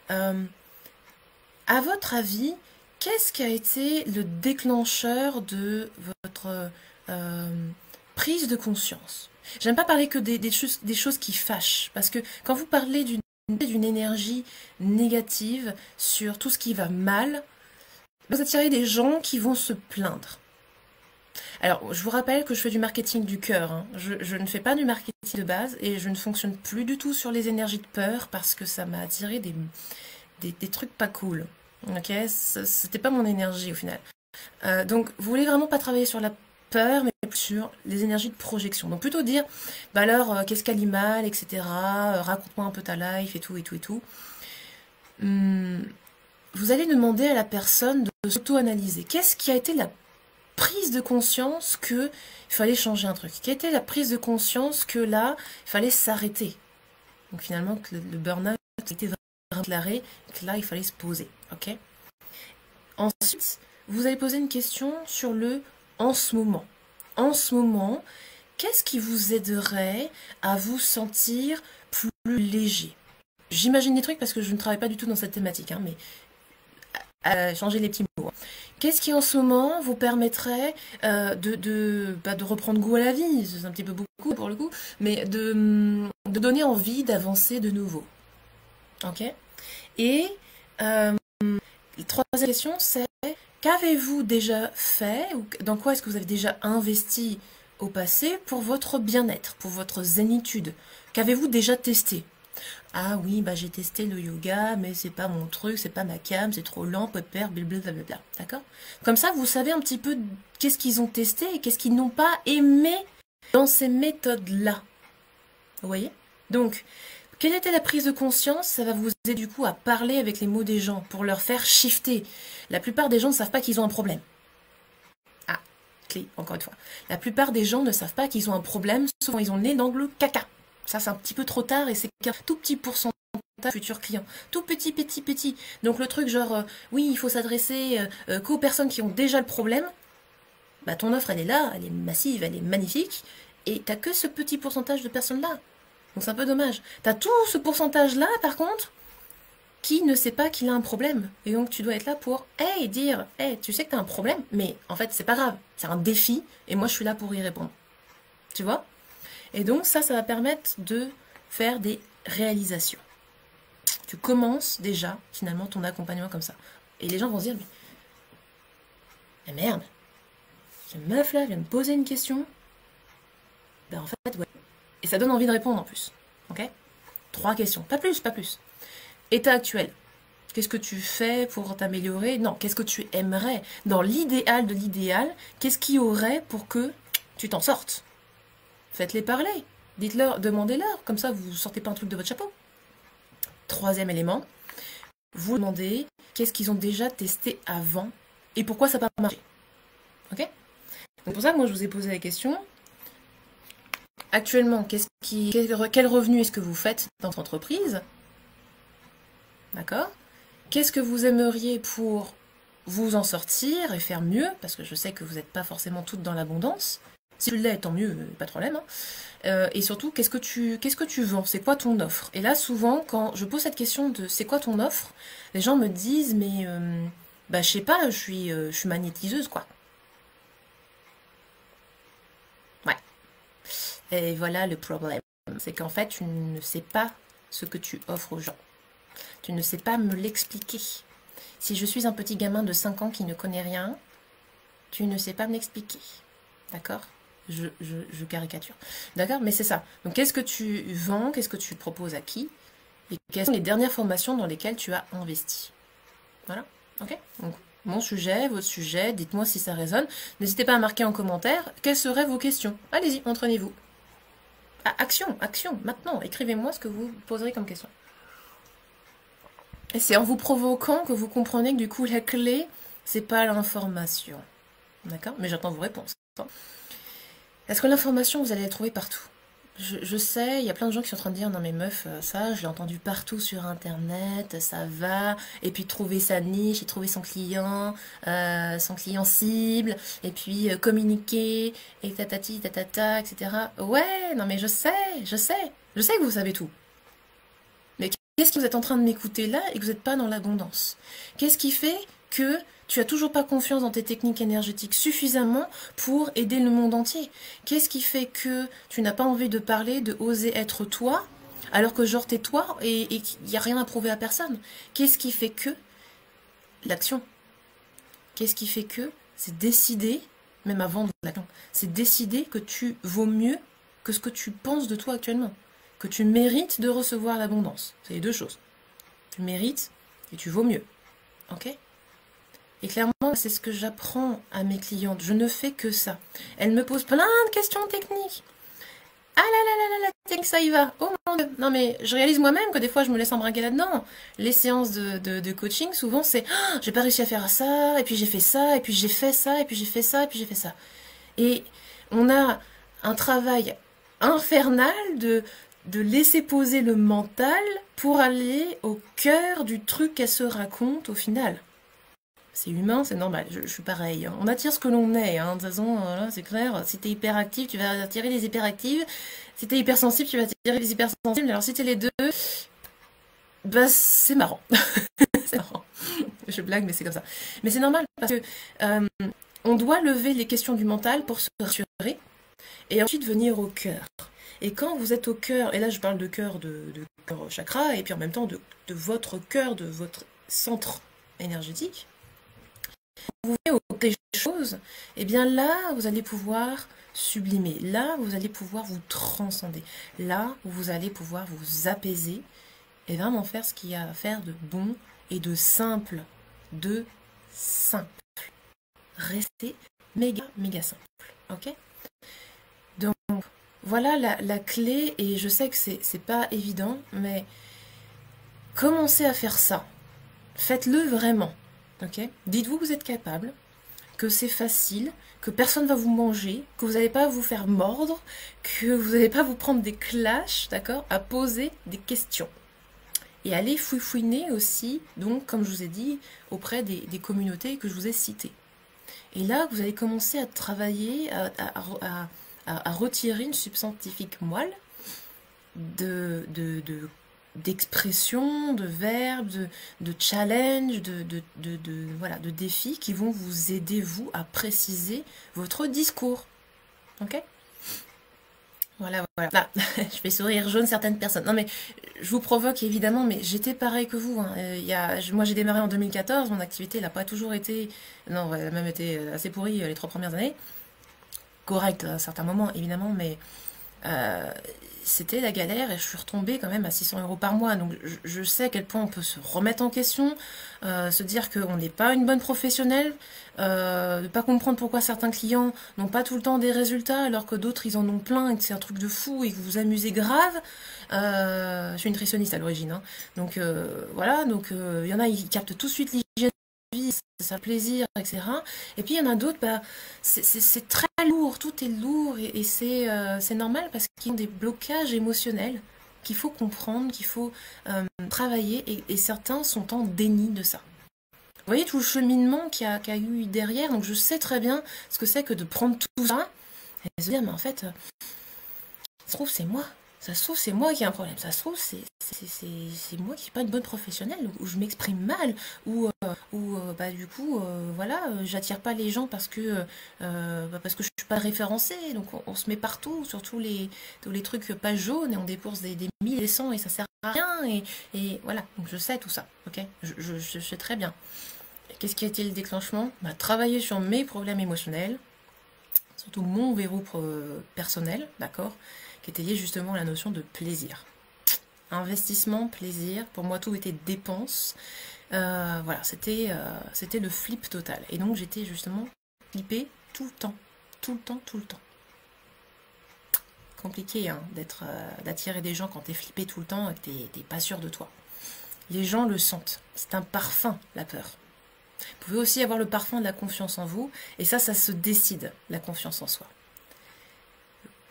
S1: à votre avis, qu'est-ce qui a été le déclencheur de votre prise de conscience? J'aime pas parler que des choses qui fâchent, parce que quand vous parlez d'une énergie négative sur tout ce qui va mal, vous attirez des gens qui vont se plaindre. Alors, je vous rappelle que je fais du marketing du cœur. Hein. Je ne fais pas du marketing de base et je ne fonctionne plus du tout sur les énergies de peur parce que ça m'a attiré des trucs pas cool. Ok, c'était pas mon énergie au final. Donc, vous voulez vraiment pas travailler sur la peur, mais plus sur les énergies de projection. Donc, plutôt dire, bah alors, qu'est-ce qu'elle y mal, etc. Raconte-moi un peu ta life et tout, et tout, et tout. Vous allez demander à la personne de s'auto-analyser. Qu'est-ce qui a été la prise de conscience que il fallait changer un truc? Quelle était la prise de conscience que là, il fallait s'arrêter? Donc, finalement, que le burn-out était vraiment déclaré, que là, il fallait se poser. Ok. Ensuite, vous allez poser une question sur le en ce moment. En ce moment, qu'est-ce qui vous aiderait à vous sentir plus léger? J'imagine des trucs parce que je ne travaille pas du tout dans cette thématique, hein, mais à changer les petits mots. Qu'est-ce qui en ce moment vous permettrait de reprendre goût à la vie? C'est un petit peu beaucoup pour le coup, mais de donner envie d'avancer de nouveau. Ok. Et la troisième question, c'est qu'avez-vous déjà fait ou dans quoi est-ce que vous avez déjà investi au passé pour votre bien-être, pour votre zénitude? Qu'avez-vous déjà testé? Ah oui, bah j'ai testé le yoga, mais c'est pas mon truc, c'est pas ma cam, c'est trop lent, pépère, blablabla. D'accord? Comme ça, vous savez un petit peu qu'est-ce qu'ils ont testé et qu'est-ce qu'ils n'ont pas aimé dans ces méthodes-là. Vous voyez? Donc, quelle était la prise de conscience? Ça va vous aider du coup à parler avec les mots des gens pour leur faire shifter. La plupart des gens ne savent pas qu'ils ont un problème. Ah, clé, encore une fois. La plupart des gens ne savent pas qu'ils ont un problème, souvent ils ont le nez dans le caca. Ça, c'est un petit peu trop tard et c'est qu'un tout petit pourcentage de futurs clients. Tout petit, petit, petit. Donc le truc genre, oui, il faut s'adresser qu'aux personnes qui ont déjà le problème. Bah ton offre, elle est là, elle est massive, elle est magnifique. Et t'as que ce petit pourcentage de personnes-là. Donc c'est un peu dommage. T'as tout ce pourcentage-là, par contre, qui ne sait pas qu'il a un problème. Et donc tu dois être là pour, dire, tu sais que t'as un problème, mais en fait, c'est pas grave. C'est un défi, et moi, je suis là pour y répondre. Tu vois? Et donc ça va permettre de faire des réalisations. Tu commences déjà, finalement, ton accompagnement comme ça. Et les gens vont se dire, mais merde, cette meuf là vient me poser une question. Ben en fait, ouais, Et ça donne envie de répondre en plus. Ok? 3 questions. Pas plus, pas plus. État actuel. Qu'est-ce que tu fais pour t'améliorer? Non, qu'est-ce que tu aimerais? Dans l'idéal de l'idéal, qu'est-ce qu'il y aurait pour que tu t'en sortes? Faites-les parler. Dites-leur, demandez-leur. Comme ça, vous ne sortez pas un truc de votre chapeau. 3e élément, vous demandez qu'est-ce qu'ils ont déjà testé avant et pourquoi ça n'a pas marché. Ok? Donc pour ça, moi, je vous ai posé la question. Actuellement, quel revenu est-ce que vous faites dans votre entreprise? D'accord? Qu'est-ce que vous aimeriez pour vous en sortir et faire mieux? Parce que je sais que vous n'êtes pas forcément toutes dans l'abondance. Si tu l'es, tant mieux, pas de problème. Hein. Et surtout, qu'est-ce que tu vends? C'est quoi ton offre? Et là, souvent, quand je pose cette question de c'est quoi ton offre, les gens me disent mais bah je sais pas, je suis magnétiseuse quoi. Ouais. Et voilà le problème, c'est qu'en fait, tu ne sais pas ce que tu offres aux gens. Tu ne sais pas me l'expliquer. Si je suis un petit gamin de 5 ans qui ne connaît rien, tu ne sais pas me l'expliquer. D'accord? Je caricature. D'accord? Mais c'est ça. Donc, qu'est-ce que tu vends? Qu'est-ce que tu proposes à qui? Et quelles sont les dernières formations dans lesquelles tu as investi? Voilà. Ok? Donc, mon sujet, votre sujet, dites-moi si ça résonne. N'hésitez pas à marquer en commentaire quelles seraient vos questions. Allez-y, entraînez-vous. Ah, action, action, maintenant. Écrivez-moi ce que vous poserez comme question. Et c'est en vous provoquant que vous comprenez que du coup, la clé, c'est pas l'information. D'accord? Mais j'attends vos réponses. Est-ce que l'information, vous allez la trouver partout? Je sais, il y a plein de gens qui sont en train de dire non mais meuf, ça, je l'ai entendu partout sur internet, ça va, et puis trouver sa niche, et trouver son client cible, et puis communiquer, et tatati, tatata, etc. Ouais, non mais je sais que vous savez tout. Mais qu'est-ce que vous êtes en train de m'écouter là et que vous n'êtes pas dans l'abondance? Qu'est-ce qui fait que tu as toujours pas confiance dans tes techniques énergétiques suffisamment pour aider le monde entier? Qu'est-ce qui fait que tu n'as pas envie de parler, de oser être toi, alors que genre t'es toi et qu'il n'y a rien à prouver à personne? Qu'est-ce qui fait que l'action? Qu'est-ce qui fait que c'est décidé, même avant de l'action, c'est décidé que tu vaux mieux que ce que tu penses de toi actuellement, que tu mérites de recevoir l'abondance. C'est les deux choses. Tu mérites et tu vaux mieux. Ok? Et clairement, c'est ce que j'apprends à mes clientes. Je ne fais que ça. Elles me posent plein de questions techniques. Ah là là là là, la technique, ça y va. Oh mon Dieu. Non mais je réalise moi-même que des fois je me laisse embringuer là-dedans. Les séances de coaching, souvent c'est « j'ai pas réussi à faire ça, et puis j'ai fait ça, et puis j'ai fait ça, et puis j'ai fait ça, et puis j'ai fait ça. » Et on a un travail infernal de laisser poser le mental pour aller au cœur du truc qu'elle se raconte au final. C'est humain, c'est normal, je suis pareil. Hein. On attire ce que l'on est, hein. De toute façon, voilà, c'est clair. Si t'es hyperactif, tu vas attirer les hyperactives. Si t'es hypersensible, tu vas attirer les hypersensibles. Alors si t'es les deux, bah c'est marrant. C'est marrant. Je blague, mais c'est comme ça. Mais c'est normal, parce que on doit lever les questions du mental pour se rassurer, et ensuite venir au cœur. Et quand vous êtes au cœur, et là je parle de cœur de cœur chakra, et puis en même temps de votre cœur, de votre centre énergétique, vous voyez des choses, et bien là, vous allez pouvoir sublimer. Là, vous allez pouvoir vous transcender. Là, vous allez pouvoir vous apaiser et vraiment faire ce qu'il y a à faire de bon et de simple. De simple. Restez méga, méga simple. Ok? Donc, voilà la clé, et je sais que c'est pas évident, mais commencez à faire ça. Faites-le vraiment. Ok? Dites-vous que vous êtes capable, que c'est facile, que personne ne va vous manger, que vous n'allez pas vous faire mordre, que vous n'allez pas vous prendre des clashs, d'accord? À poser des questions. Et aller fouiner aussi, donc, comme je vous ai dit, auprès des communautés que je vous ai citées. Et là, vous allez commencer à travailler, à retirer une substantifique moelle d'expression, de verbes, de challenge, voilà, de défis qui vont vous aider, vous, à préciser votre discours. Ok? Voilà, voilà. Là, je fais sourire jaune certaines personnes. Non, mais je vous provoque, évidemment, mais j'étais pareil que vous. Hein. Moi, j'ai démarré en 2014. Mon activité n'a pas toujours été... Non, elle a même été assez pourrie les 3 premières années. Correct à certains moments, évidemment, mais c'était la galère et je suis retombée quand même à 600 € par mois. Donc je sais à quel point on peut se remettre en question, se dire qu'on n'est pas une bonne professionnelle, ne pas comprendre pourquoi certains clients n'ont pas tout le temps des résultats alors que d'autres ils en ont plein et que c'est un truc de fou et que vous vous amusez grave. Je suis une nutritionniste à l'origine, hein. Donc voilà, donc il y en a ils captent tout de suite l'hygiène de vie, ça plaisir, etc. Et puis il y en a d'autres, bah, c'est très lourd, tout est lourd et c'est normal parce qu'ils ont des blocages émotionnels qu'il faut comprendre, qu'il faut travailler et certains sont en déni de ça. Vous voyez tout le cheminement qu'il y a eu derrière, donc je sais très bien ce que c'est que de prendre tout ça et se dire, mais en fait, ça se trouve c'est moi. Ça se trouve, c'est moi qui ai un problème. Ça se trouve, c'est moi qui suis pas une bonne professionnelle, ou je m'exprime mal, ou bah, du coup, voilà, j'attire pas les gens parce que je suis pas référencée. Donc on se met partout, sur tous les trucs pages jaunes, et on débourse des milliers et des cents, et ça sert à rien. Et voilà, donc je sais tout ça, ok, je sais très bien. Qu'est-ce qui a été le déclenchement? Bah, travailler sur mes problèmes émotionnels, surtout mon verrou personnel, d'accord, qui était lié justement à la notion de plaisir. Investissement, plaisir, pour moi tout était dépense. Voilà, c'était le flip total. Et donc j'étais justement flippée tout le temps, tout le temps, tout le temps. Compliqué hein, d'attirer des gens quand t'es flippé tout le temps et que t'es pas sûr de toi. Les gens le sentent, c'est un parfum, la peur. Vous pouvez aussi avoir le parfum de la confiance en vous, et ça se décide, la confiance en soi.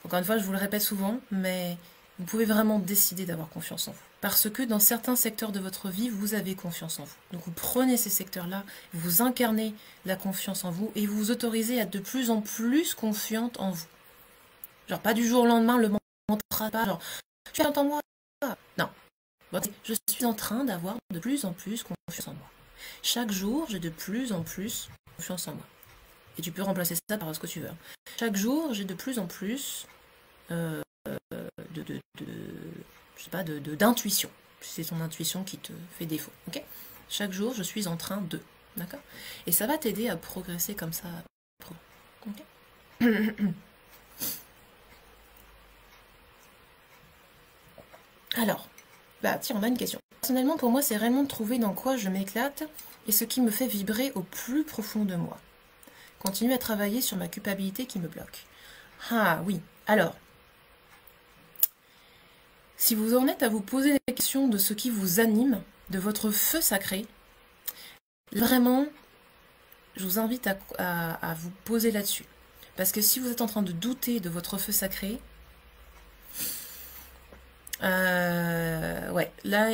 S1: Encore une fois, je vous le répète souvent, mais vous pouvez vraiment décider d'avoir confiance en vous. Parce que dans certains secteurs de votre vie, vous avez confiance en vous. Donc vous prenez ces secteurs-là, vous incarnez la confiance en vous, et vous vous autorisez à être de plus en plus confiante en vous. Genre pas du jour au lendemain, le mantra, pas genre « tu entends moi ?» Non. Je suis en train d'avoir de plus en plus confiance en moi. Chaque jour, j'ai de plus en plus confiance en moi. Et tu peux remplacer ça par ce que tu veux. Chaque jour, j'ai de plus en plus d'intuition. C'est ton intuition qui te fait défaut. Okay, chaque jour, je suis en train de. D'accord. Et ça va t'aider à progresser comme ça. Okay. Alors, bah tiens, on a une question. Personnellement, pour moi, c'est réellement de trouver dans quoi je m'éclate et ce qui me fait vibrer au plus profond de moi. Continuer à travailler sur ma culpabilité qui me bloque. Ah oui, alors, si vous en êtes à vous poser la question de ce qui vous anime, de votre feu sacré, vraiment, je vous invite à vous poser là-dessus. Parce que si vous êtes en train de douter de votre feu sacré, ouais, là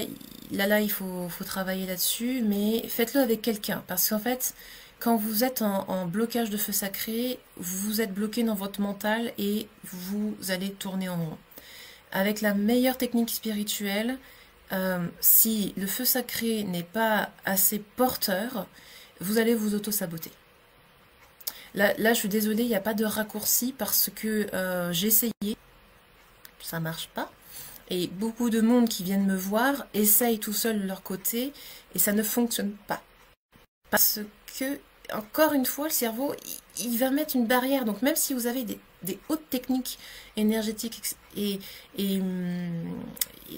S1: il faut travailler là-dessus, mais faites-le avec quelqu'un. Parce qu'en fait, quand vous êtes en blocage de feu sacré, vous êtes bloqué dans votre mental et vous allez tourner en rond. Avec la meilleure technique spirituelle, si le feu sacré n'est pas assez porteur, vous allez vous auto-saboter. Là, je suis désolée, il n'y a pas de raccourci parce que j'ai essayé, ça marche pas. Et beaucoup de monde qui viennent me voir essayent tout seul de leur côté et ça ne fonctionne pas. Parce que, encore une fois, le cerveau, il va mettre une barrière. Donc même si vous avez des hautes techniques énergétiques et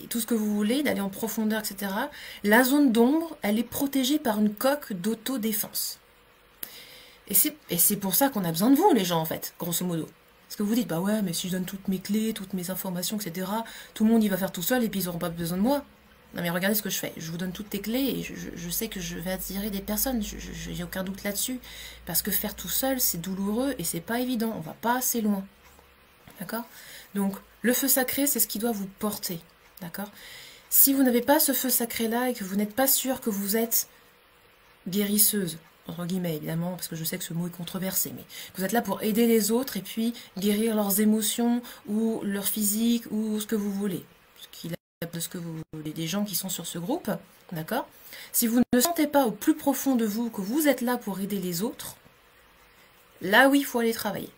S1: tout ce que vous voulez, d'aller en profondeur, etc., la zone d'ombre, elle est protégée par une coque d'autodéfense. Et c'est pour ça qu'on a besoin de vous, les gens, en fait, grosso modo. Parce que vous dites, bah ouais, mais si je donne toutes mes clés, toutes mes informations, etc., tout le monde y va faire tout seul et puis ils n'auront pas besoin de moi. Non mais regardez ce que je fais. Je vous donne toutes tes clés et je sais que je vais attirer des personnes. Je n'ai aucun doute là-dessus. Parce que faire tout seul, c'est douloureux et c'est pas évident. On va pas assez loin. D'accord? Donc, le feu sacré, c'est ce qui doit vous porter. D'accord? Si vous n'avez pas ce feu sacré-là et que vous n'êtes pas sûr que vous êtes guérisseuse, entre guillemets évidemment, parce que je sais que ce mot est controversé, mais vous êtes là pour aider les autres et puis guérir leurs émotions ou leur physique ou ce que vous voulez. De ce que vous voulez, des gens qui sont sur ce groupe, d'accord? Si vous ne sentez pas au plus profond de vous que vous êtes là pour aider les autres, là oui, il faut aller travailler.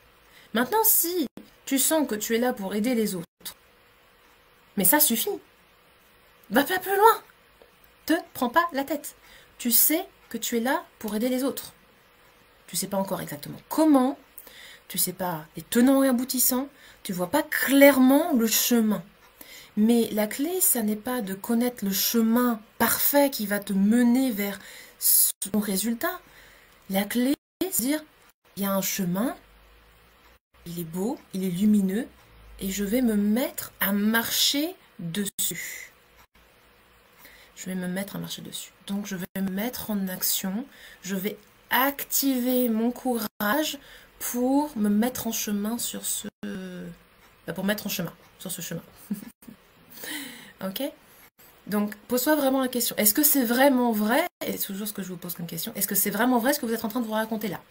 S1: Maintenant, si tu sens que tu es là pour aider les autres, mais ça suffit, va pas plus loin, te prends pas la tête. Tu sais que tu es là pour aider les autres. Tu sais pas encore exactement comment, tu sais pas les tenants et aboutissants, tu vois pas clairement le chemin. Mais la clé, ça n'est pas de connaître le chemin parfait qui va te mener vers ton résultat. La clé, c'est de dire, il y a un chemin, il est beau, il est lumineux, et je vais me mettre à marcher dessus. Je vais me mettre à marcher dessus. Donc je vais me mettre en action, je vais activer mon courage pour me mettre en chemin sur ce... pour mettre en chemin sur ce chemin. Ok? Donc pose-toi vraiment la question. Est-ce que c'est vraiment vrai? Et c'est toujours ce que je vous pose comme question. Est-ce que c'est vraiment vrai ce que vous êtes en train de vous raconter là?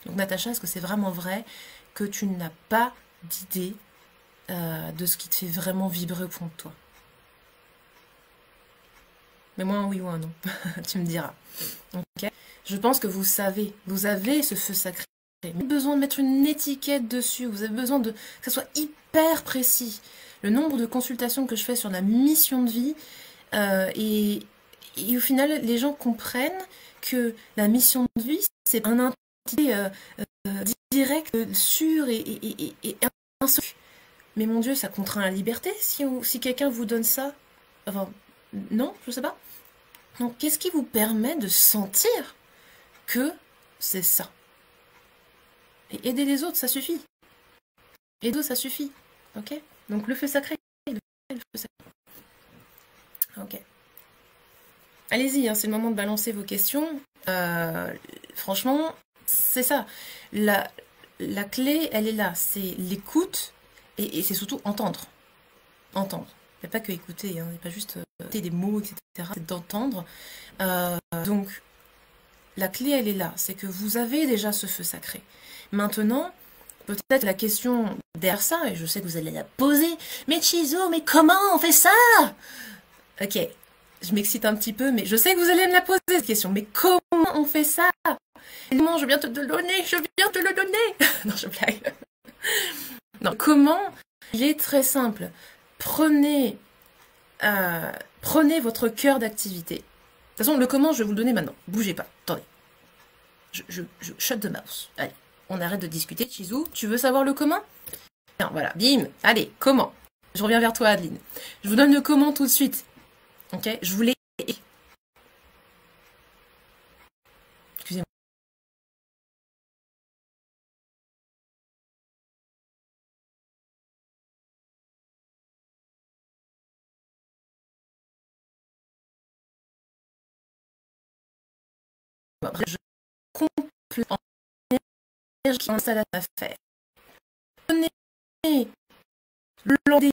S1: Donc Natacha, est-ce que c'est vraiment vrai que tu n'as pas d'idée de ce qui te fait vraiment vibrer au fond de toi? Mets-moi un oui ou un non, tu me diras. Okay. Je pense que vous avez ce feu sacré. Vous avez besoin de mettre une étiquette dessus, vous avez besoin que ça soit hyper précis. Le nombre de consultations que je fais sur la mission de vie, et au final, les gens comprennent que la mission de vie, c'est un entité direct, sûr et insoluble. Mais mon Dieu, ça contraint la liberté si quelqu'un vous donne ça. Enfin, non, je sais pas. Donc, qu'est-ce qui vous permet de sentir que c'est ça? Et aider les autres, ça suffit. Aider ça suffit. Ok? Donc, le feu sacré. Le feu sacré. Ok. Allez-y, hein, c'est le moment de balancer vos questions. Franchement, c'est ça. La clé, elle est là. C'est l'écoute et c'est surtout entendre. Entendre. Il n'y a pas que écouter, hein, il n'y a pas juste écouter des mots, etc. C'est d'entendre. Donc, la clé, elle est là. C'est que vous avez déjà ce feu sacré. Maintenant, peut-être la question derrière ça, et je sais que vous allez la poser, mais Chizo, mais comment on fait ça? Ok, je m'excite un petit peu, mais je sais que vous allez me la poser cette question. Mais comment on fait ça? Comment? Je viens te le donner, je viens te le donner. Non, je blague. Non, comment? Il est très simple. Prenez votre cœur d'activité. De toute façon, le comment, je vais vous le donner maintenant. Bougez pas. Attendez. Je shut the mouse. Allez, on arrête de discuter. Chizu, tu veux savoir le comment? Non, voilà. Bim. Allez, comment? Je reviens vers toi, Adeline. Je vous donne le comment tout de suite. Ok? Je voulais... Excusez-moi. Je complète en énergie en salle à faire. Prenez le long des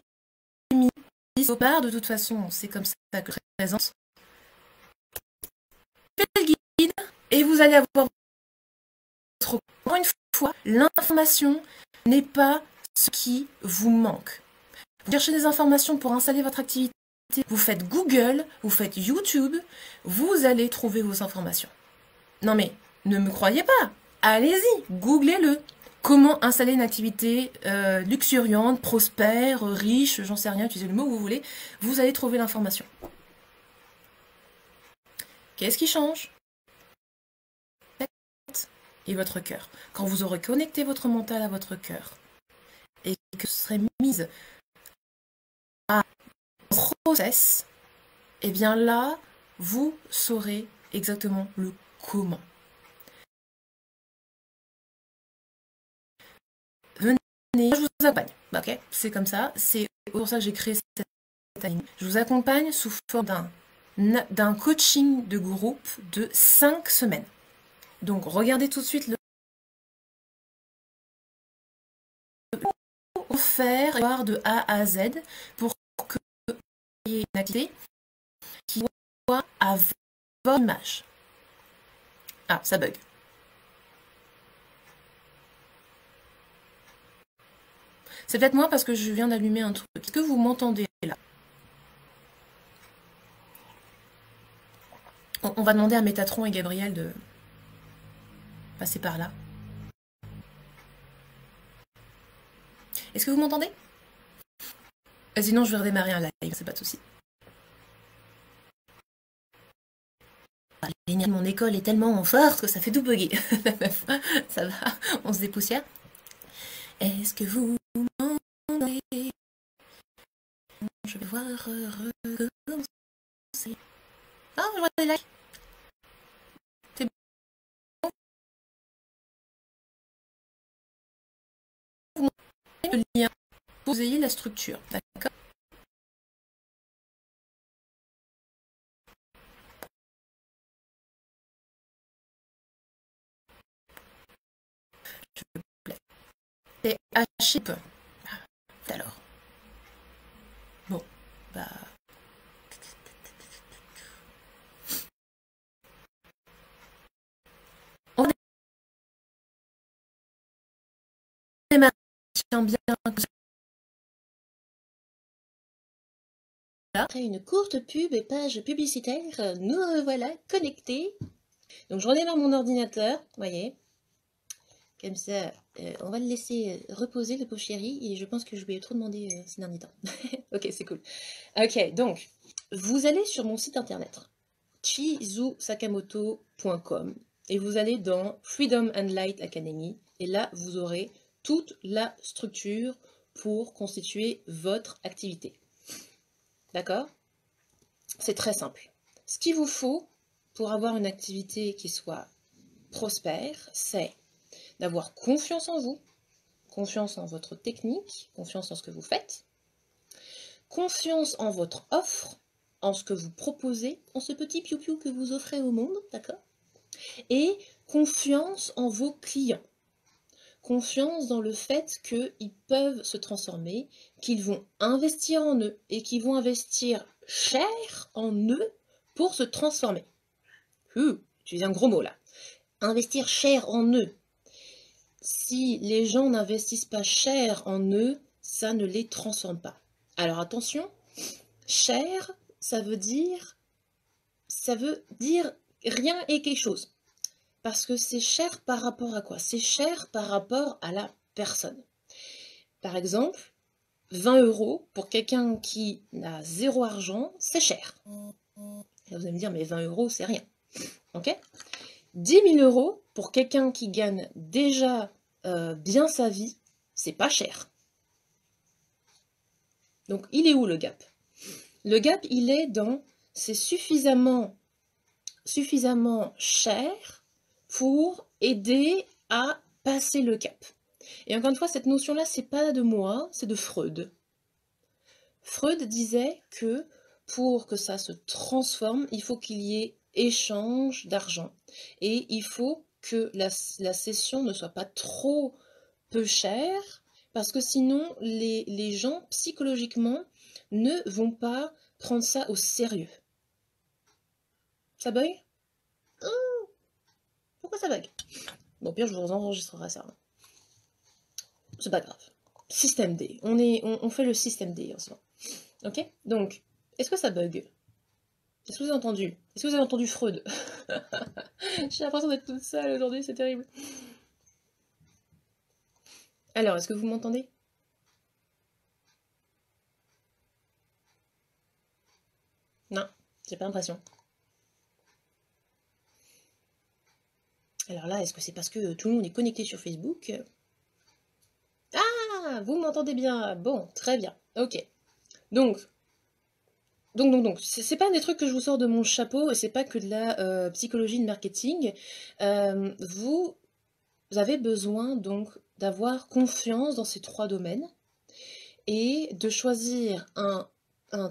S1: au bar, de toute façon, c'est comme ça que je présente. Faites le guide et vous allez avoir votre... Encore une fois, l'information n'est pas ce qui vous manque. Vous cherchez des informations pour installer votre activité, vous faites Google, vous faites YouTube, vous allez trouver vos informations. Non mais, ne me croyez pas, allez-y, googlez-le. Comment installer une activité luxuriante, prospère, riche, j'en sais rien, utilisez le mot que vous voulez, vous allez trouver l'information. Qu'est-ce qui change? Et votre cœur. Quand vous aurez connecté votre mental à votre cœur, et que ce serait mise à un process, et bien là, vous saurez exactement le comment. Venez, je vous accompagne. Ok, c'est comme ça. C'est pour ça que j'ai créé cette ligne. Je vous accompagne sous forme d'un coaching de groupe de 5 semaines. Donc, regardez tout de suite le faire de A à Z pour que vous ayez une activité qui soit à votre image. Ah, ça bug. C'est peut-être moi parce que je viens d'allumer un truc. Est-ce que vous m'entendez là? On va demander à Métatron et Gabriel de passer par là. Est-ce que vous m'entendez? Sinon, je vais redémarrer un live, c'est pas de souci. Mon école est tellement forte que ça fait tout bugger. Ça va, on se dépoussière. Est-ce que vous m'entendez? Je vais voir recommencer. Ah, je vois des likes. C'est bon, le lien. Vous ayez la structure, d'accord? C'est H-chip. Alors, bon, bah... On démarre bien. Après une courte pub et page publicitaire, nous revoilà connectés. Donc je redémarre mon ordinateur, vous voyez. Comme ça, on va le laisser reposer, le pauvre chéri, et je pense que je lui ai trop demandé ces derniers temps. Ok, c'est cool. Ok, donc, vous allez sur mon site internet, chizusakamoto.com, et vous allez dans Freedom and Light Academy, et là, vous aurez toute la structure pour constituer votre activité. D'accord? C'est très simple. Ce qu'il vous faut pour avoir une activité qui soit prospère, c'est d'avoir confiance en vous, confiance en votre technique, confiance en ce que vous faites, confiance en votre offre, en ce que vous proposez, en ce petit piou-piou que vous offrez au monde, d'accord? Et confiance en vos clients. Confiance dans le fait qu'ils peuvent se transformer, qu'ils vont investir en eux et qu'ils vont investir cher en eux pour se transformer. J'ai un gros mot là. Investir cher en eux. Si les gens n'investissent pas cher en eux, ça ne les transforme pas. Alors attention, cher, ça veut dire rien et quelque chose. Parce que c'est cher par rapport à quoi? C'est cher par rapport à la personne. Par exemple, 20 € pour quelqu'un qui n'a zéro argent, c'est cher. Et vous allez me dire, mais 20 €, c'est rien. Ok? 10 000 € pour quelqu'un qui gagne déjà bien sa vie, c'est pas cher. Donc, il est où le gap? Le gap, il est dans, c'est suffisamment cher pour aider à passer le cap. Et encore une fois, cette notion-là, c'est pas de moi, c'est de Freud. Freud disait que pour que ça se transforme, il faut qu'il y ait échange d'argent. Et il faut que la session ne soit pas trop peu chère, parce que sinon, les gens, psychologiquement, ne vont pas prendre ça au sérieux. Ça bug? Pourquoi ça bug? Bon, pire, je vous enregistrerai ça. C'est pas grave. Système D. On fait le système D en ce moment. Ok? Donc, est-ce que ça bug? Est-ce que vous avez entendu? Est-ce que vous avez entendu Freud? J'ai l'impression d'être toute seule aujourd'hui, c'est terrible. Alors, est-ce que vous m'entendez? Non, j'ai pas l'impression. Alors là, est-ce que c'est parce que tout le monde est connecté sur Facebook? Ah, vous m'entendez bien? Bon, très bien. Ok. Donc, c'est pas des trucs que je vous sors de mon chapeau et c'est pas que de la psychologie de marketing. Vous avez besoin donc d'avoir confiance dans ces 3 domaines et de choisir un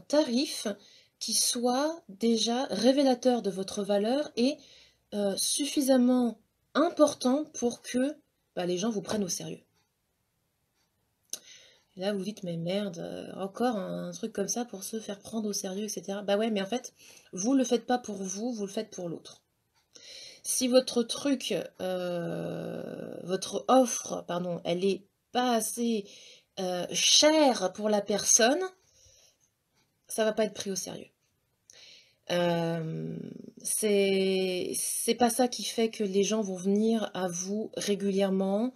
S1: tarif qui soit déjà révélateur de votre valeur et suffisamment important pour que les gens vous prennent au sérieux. Et là, vous dites, mais merde, encore un truc comme ça pour se faire prendre au sérieux, etc. Bah ouais, mais en fait, vous le faites pas pour vous, vous le faites pour l'autre. Si votre truc, votre offre, pardon, elle est pas assez chère pour la personne, ça va pas être pris au sérieux. C'est pas ça qui fait que les gens vont venir à vous régulièrement.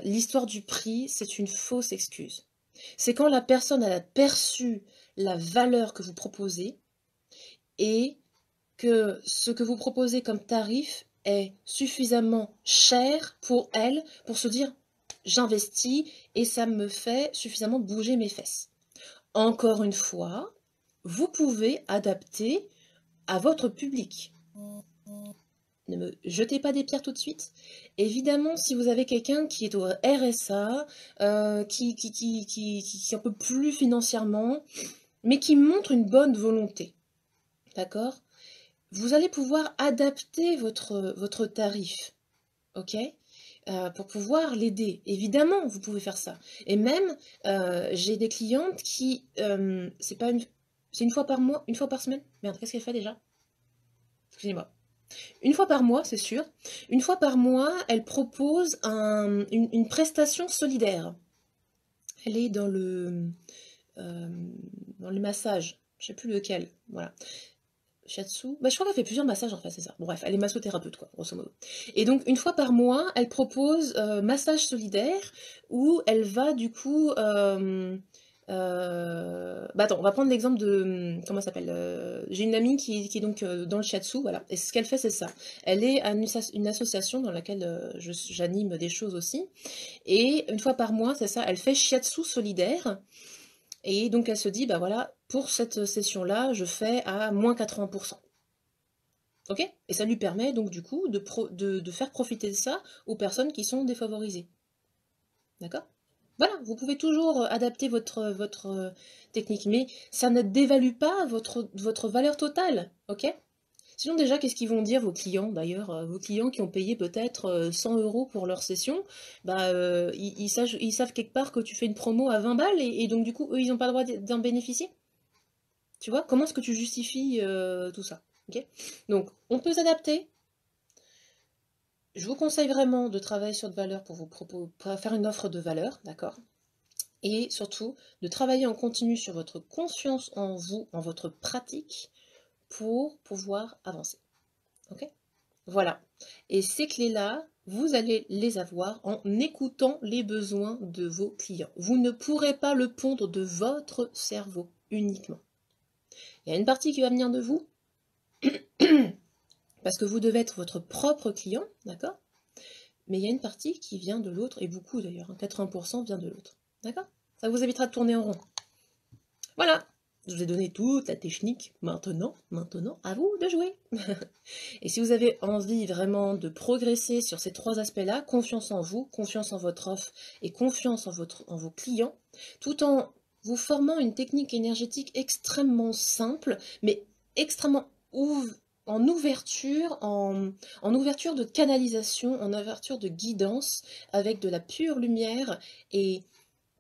S1: L'histoire du prix, c'est une fausse excuse. C'est quand la personne a perçu la valeur que vous proposez et que ce que vous proposez comme tarif est suffisamment cher pour elle, pour se dire
S2: j'investis et ça me fait suffisamment bouger mes fesses. Encore une fois, vous pouvez adapter à votre public. Ne me jetez pas des pierres tout de suite. Évidemment, si vous avez quelqu'un qui est au RSA, qui en peut plus financièrement, mais qui montre une bonne volonté, d'accord? Vous allez pouvoir adapter votre tarif, ok? Pour pouvoir l'aider. Évidemment, vous pouvez faire ça. Et même, j'ai des clientes qui, c'est une fois par mois, une fois par semaine. Merde, qu'est-ce qu'elle fait déjà? Excusez-moi. Une fois par mois, c'est sûr. Une fois par mois, elle propose une prestation solidaire. Elle est dans le massage. Je sais plus lequel. Voilà. Shiatsu. Bah, je crois qu'elle fait plusieurs massages en fait, c'est ça. Bon, bref, elle est massothérapeute, quoi, grosso modo. Et donc, une fois par mois, elle propose massage solidaire où elle va du coup. Bah attends, on va prendre l'exemple de. Comment ça s'appelle j'ai une amie qui est donc dans le shiatsu, voilà. Et ce qu'elle fait, c'est ça. Elle est à une association dans laquelle j'anime des choses aussi. Et une fois par mois, c'est ça, elle fait shiatsu solidaire. Et donc elle se dit, bah voilà, pour cette session-là, je fais à moins 80%. Ok? Et ça lui permet donc du coup de faire profiter de ça aux personnes qui sont défavorisées. D'accord? Voilà, vous pouvez toujours adapter votre technique, mais ça ne dévalue pas votre valeur totale. Ok? Sinon déjà, qu'est-ce qu'ils vont dire vos clients d'ailleurs? Vos clients qui ont payé peut-être 100 € pour leur session, bah, ils savent quelque part que tu fais une promo à 20 balles et donc du coup, eux, ils n'ont pas le droit d'en bénéficier. Tu vois, comment est-ce que tu justifies tout ça? Ok? Donc, on peut s'adapter. Je vous conseille vraiment de travailler sur de valeur pour faire une offre de valeur, d'accord? Et surtout, de travailler en continu sur votre confiance en vous, en votre pratique, pour pouvoir avancer. Ok? Voilà. Et ces clés-là, vous allez les avoir en écoutant les besoins de vos clients. Vous ne pourrez pas le pondre de votre cerveau uniquement. Il y a une partie qui va venir de vous, parce que vous devez être votre propre client, d'accord? Mais il y a une partie qui vient de l'autre, et beaucoup d'ailleurs, 80% vient de l'autre. D'accord? Ça vous évitera de tourner en rond. Voilà, je vous ai donné toute la technique. Maintenant, à vous de jouer. Et si vous avez envie vraiment de progresser sur ces 3 aspects-là, confiance en vous, confiance en votre offre et confiance en vos clients, tout en vous formant une technique énergétique extrêmement simple, mais extrêmement en ouverture, en ouverture de canalisation, en ouverture de guidance, avec de la pure lumière et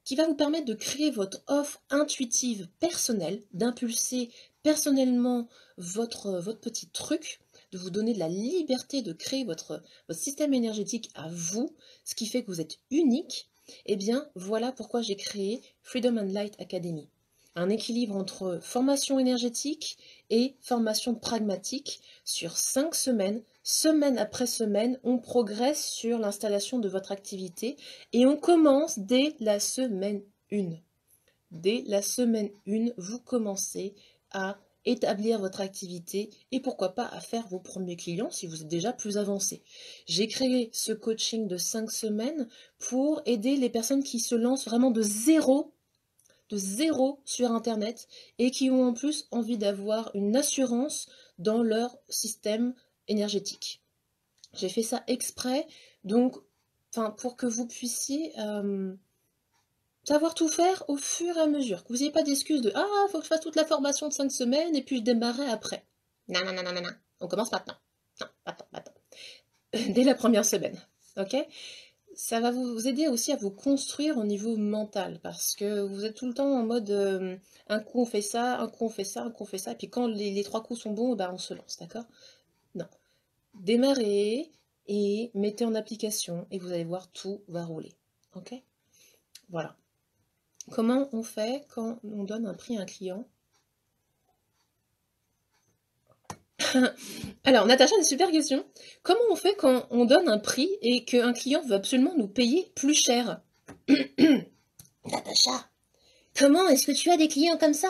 S2: qui va vous permettre de créer votre offre intuitive personnelle, d'impulser personnellement votre petit truc, de vous donner de la liberté de créer votre système énergétique à vous, ce qui fait que vous êtes unique. Eh bien, voilà pourquoi j'ai créé Freedom and Light Academy. Un équilibre entre formation énergétique et formation pragmatique sur 5 semaines. Semaine après semaine, on progresse sur l'installation de votre activité et on commence dès la semaine 1. Dès la semaine 1, vous commencez à établir votre activité et pourquoi pas à faire vos premiers clients si vous êtes déjà plus avancé. J'ai créé ce coaching de 5 semaines pour aider les personnes qui se lancent vraiment de zéro sur Internet et qui ont en plus envie d'avoir une assurance dans leur système énergétique. J'ai fait ça exprès, donc, pour que vous puissiez savoir tout faire au fur et à mesure. Que vous n'ayez pas d'excuses de « Ah, il faut que je fasse toute la formation de 5 semaines et puis je démarrerai après. » Non, non, non, non, non, non. On commence maintenant. Non, attends. Dès la première semaine. Ok? Ça va vous aider aussi à vous construire au niveau mental parce que vous êtes tout le temps en mode un coup on fait ça, un coup on fait ça, un coup on fait ça, et puis quand les 3 coups sont bons, on se lance, d'accord? Non. Démarrez et mettez en application et vous allez voir, tout va rouler. Ok? Voilà. Comment on fait quand on donne un prix à un client? Alors, Natacha, une super question. Comment on fait quand on donne un prix et qu'un client veut absolument nous payer plus cher? Natacha, comment est-ce que tu as des clients comme ça?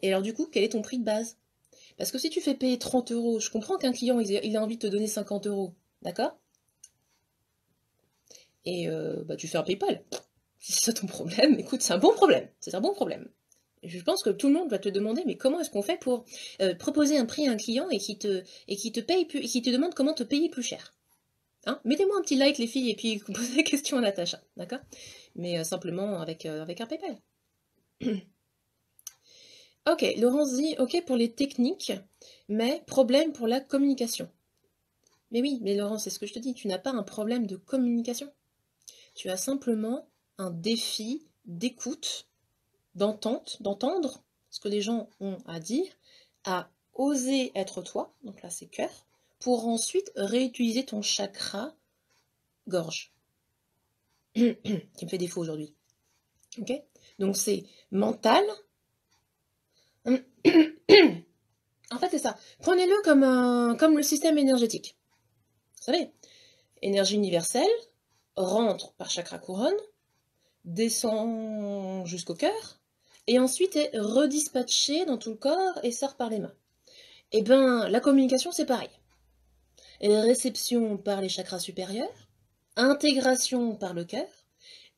S2: Et alors du coup, quel est ton prix de base? Parce que si tu fais payer 30 €, je comprends qu'un client il a envie de te donner 50 €, d'accord? et bah, tu fais un PayPal. Si c'est ça ton problème, écoute, c'est un bon problème. C'est un bon problème. Je pense que tout le monde va te demander, mais comment est-ce qu'on fait pour proposer un prix à un client et qui te paye plus, et qui te demande comment te payer plus cher. Hein, mettez-moi un petit like les filles et puis posez la question à Natacha, d'accord? Mais simplement avec un PayPal. Ok, Laurence dit, ok pour les techniques, mais problème pour la communication. Mais oui, mais Laurence, c'est ce que je te dis, tu n'as pas un problème de communication. Tu as simplement un défi d'écoute, d'entendre ce que les gens ont à dire, à oser être toi, donc là c'est cœur, pour ensuite réutiliser ton chakra gorge, qui me fait défaut aujourd'hui. Ok? Donc c'est mental. En fait c'est ça. Prenez-le comme le système énergétique. Vous savez, énergie universelle rentre par chakra couronne, descend jusqu'au cœur, et ensuite est redispatché dans tout le corps et sort par les mains. Et bien, la communication, c'est pareil. Réception par les chakras supérieurs, intégration par le cœur,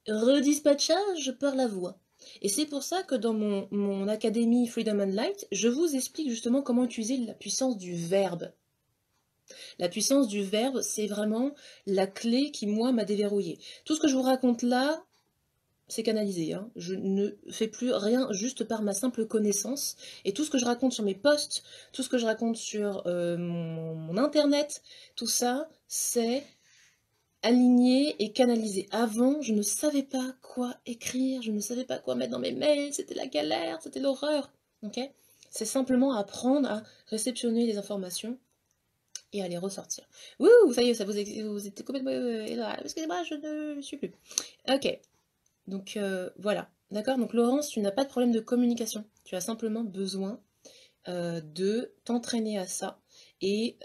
S2: redispatchage par la voix. Et c'est pour ça que dans mon académie Freedom and Light, je vous explique justement comment utiliser la puissance du verbe. La puissance du verbe, c'est vraiment la clé qui, moi, m'a déverrouillée. Tout ce que je vous raconte là, c'est canalisé. Hein. Je ne fais plus rien juste par ma simple connaissance. Et tout ce que je raconte sur mes posts, tout ce que je raconte sur mon internet, tout ça, c'est aligné et canalisé. Avant, je ne savais pas quoi écrire, je ne savais pas quoi mettre dans mes mails, c'était la galère, c'était l'horreur. Okay, c'est simplement apprendre à réceptionner les informations et à les ressortir. Ouh, ça y est, ça vous êtes complètement... excusez-moi, je ne suis plus. Ok. Donc voilà, d'accord? Donc Laurence, tu n'as pas de problème de communication. Tu as simplement besoin de t'entraîner à ça. Et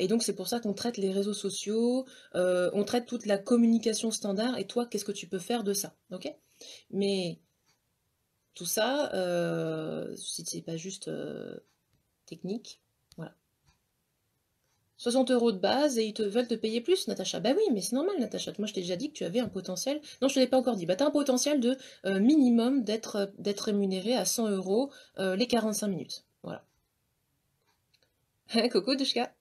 S2: donc c'est pour ça qu'on traite les réseaux sociaux, on traite toute la communication standard. Et toi, qu'est-ce que tu peux faire de ça? Ok? Mais tout ça, si c'est pas juste technique, voilà. 60 € de base et ils veulent te payer plus, Natacha. Bah oui, mais c'est normal, Natacha. Moi, je t'ai déjà dit que tu avais un potentiel. Non, je te l'ai pas encore dit. Bah, tu as un potentiel de minimum d'être rémunéré à 100 € les 45 minutes. Voilà. Coucou, Dushka.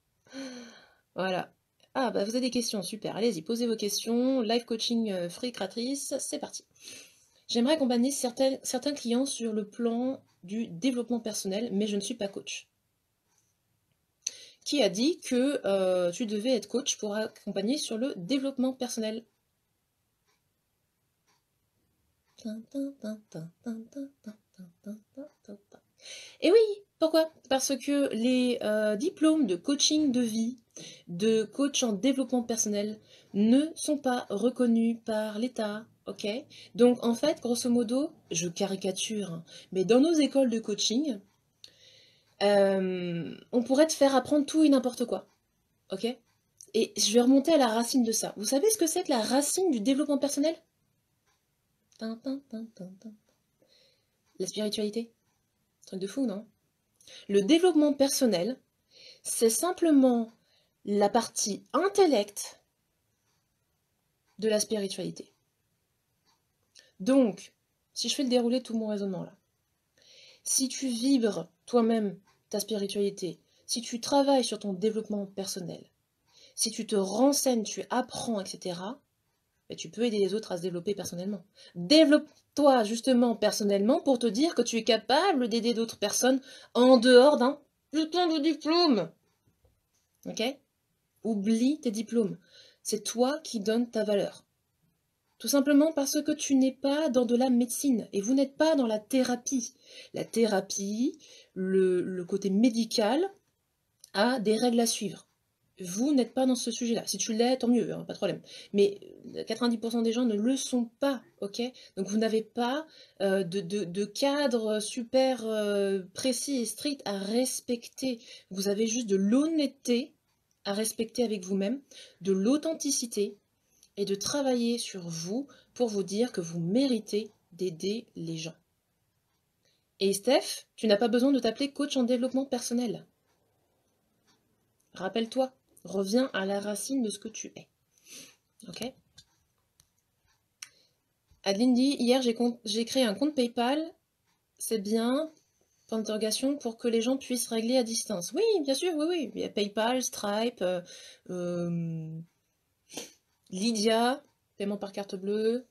S2: Voilà. Ah, bah, vous avez des questions. Super. Allez-y, posez vos questions. Live coaching free créatrice. C'est parti. J'aimerais accompagner certains clients sur le plan du développement personnel, mais je ne suis pas coach. Qui a dit que tu devais être coach pour accompagner sur le développement personnel. Et oui, pourquoi? Parce que les diplômes de coaching de vie, de coach en développement personnel, ne sont pas reconnus par l'État, ok? Donc en fait, grosso modo, je caricature, hein, mais dans nos écoles de coaching, on pourrait te faire apprendre tout et n'importe quoi. Ok? Et je vais remonter à la racine de ça. Vous savez ce que c'est que la racine du développement personnel? La spiritualité. Truc de fou, non? Le développement personnel, c'est simplement la partie intellect de la spiritualité. Donc, si je fais le déroulé de tout mon raisonnement là, si tu vibres toi-même ta spiritualité, si tu travailles sur ton développement personnel, si tu te renseignes, tu apprends, etc., ben, tu peux aider les autres à se développer personnellement. Développe-toi justement personnellement pour te dire que tu es capable d'aider d'autres personnes en dehors d'un putain de diplôme. Ok? Oublie tes diplômes. C'est toi qui donnes ta valeur. Tout simplement parce que tu n'es pas dans de la médecine et vous n'êtes pas dans la thérapie. La thérapie, le côté médical, a des règles à suivre. Vous n'êtes pas dans ce sujet-là. Si tu l'es, tant mieux, hein, pas de problème. Mais 90% des gens ne le sont pas, ok? Donc vous n'avez pas de cadre super précis et strict à respecter. Vous avez juste de l'honnêteté à respecter avec vous-même, de l'authenticité et de travailler sur vous pour vous dire que vous méritez d'aider les gens. Et Steph, tu n'as pas besoin de t'appeler coach en développement personnel. Rappelle-toi, reviens à la racine de ce que tu es. Ok? Adeline dit, hier j'ai créé un compte PayPal, c'est bien, point d'interrogation, pour que les gens puissent régler à distance. Oui, bien sûr, oui, oui. Il y a PayPal, Stripe, Lydia, paiement par carte bleue,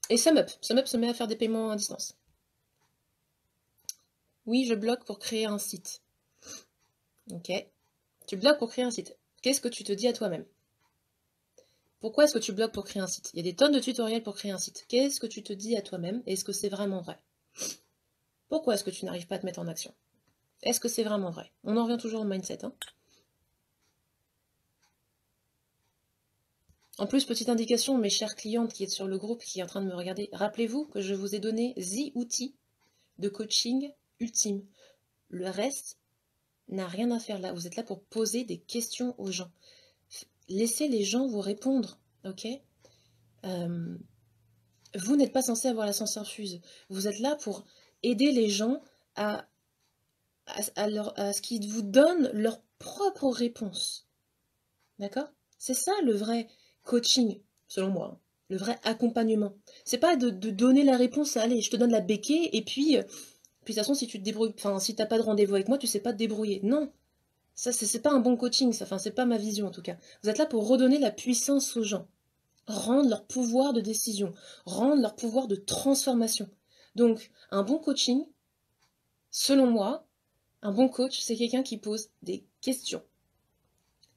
S2: et SumUp. SumUp se met à faire des paiements à distance. Oui, je bloque pour créer un site. Ok. Tu bloques pour créer un site. Qu'est-ce que tu te dis à toi-même? Pourquoi est-ce que tu bloques pour créer un site? Il y a des tonnes de tutoriels pour créer un site. Qu'est-ce que tu te dis à toi-même? Est-ce que c'est vraiment vrai? Pourquoi est-ce que tu n'arrives pas à te mettre en action? Est-ce que c'est vraiment vrai? On en revient toujours au mindset. Hein. En plus, petite indication, mes chères clientes qui êtes sur le groupe, qui est en train de me regarder, rappelez-vous que je vous ai donné 10 outils de coaching ultime. Le reste n'a rien à faire là. Vous êtes là pour poser des questions aux gens. Laissez les gens vous répondre, ok? Vous n'êtes pas censé avoir la science infuse. Vous êtes là pour aider les gens à ce qu'ils vous donnent leur propre réponse. D'accord? C'est ça le vrai coaching, selon moi. Hein. Le vrai accompagnement. C'est pas de donner la réponse, allez, je te donne la béquille, et puis de toute façon, si tu te débrouilles, enfin, si t'as pas de rendez-vous avec moi, tu sais pas te débrouiller. Non. Ça, c'est pas un bon coaching, ça. Enfin, c'est pas ma vision, en tout cas. Vous êtes là pour redonner la puissance aux gens. Rendre leur pouvoir de décision. Rendre leur pouvoir de transformation. Donc, un bon coaching, selon moi, un bon coach, c'est quelqu'un qui pose des questions.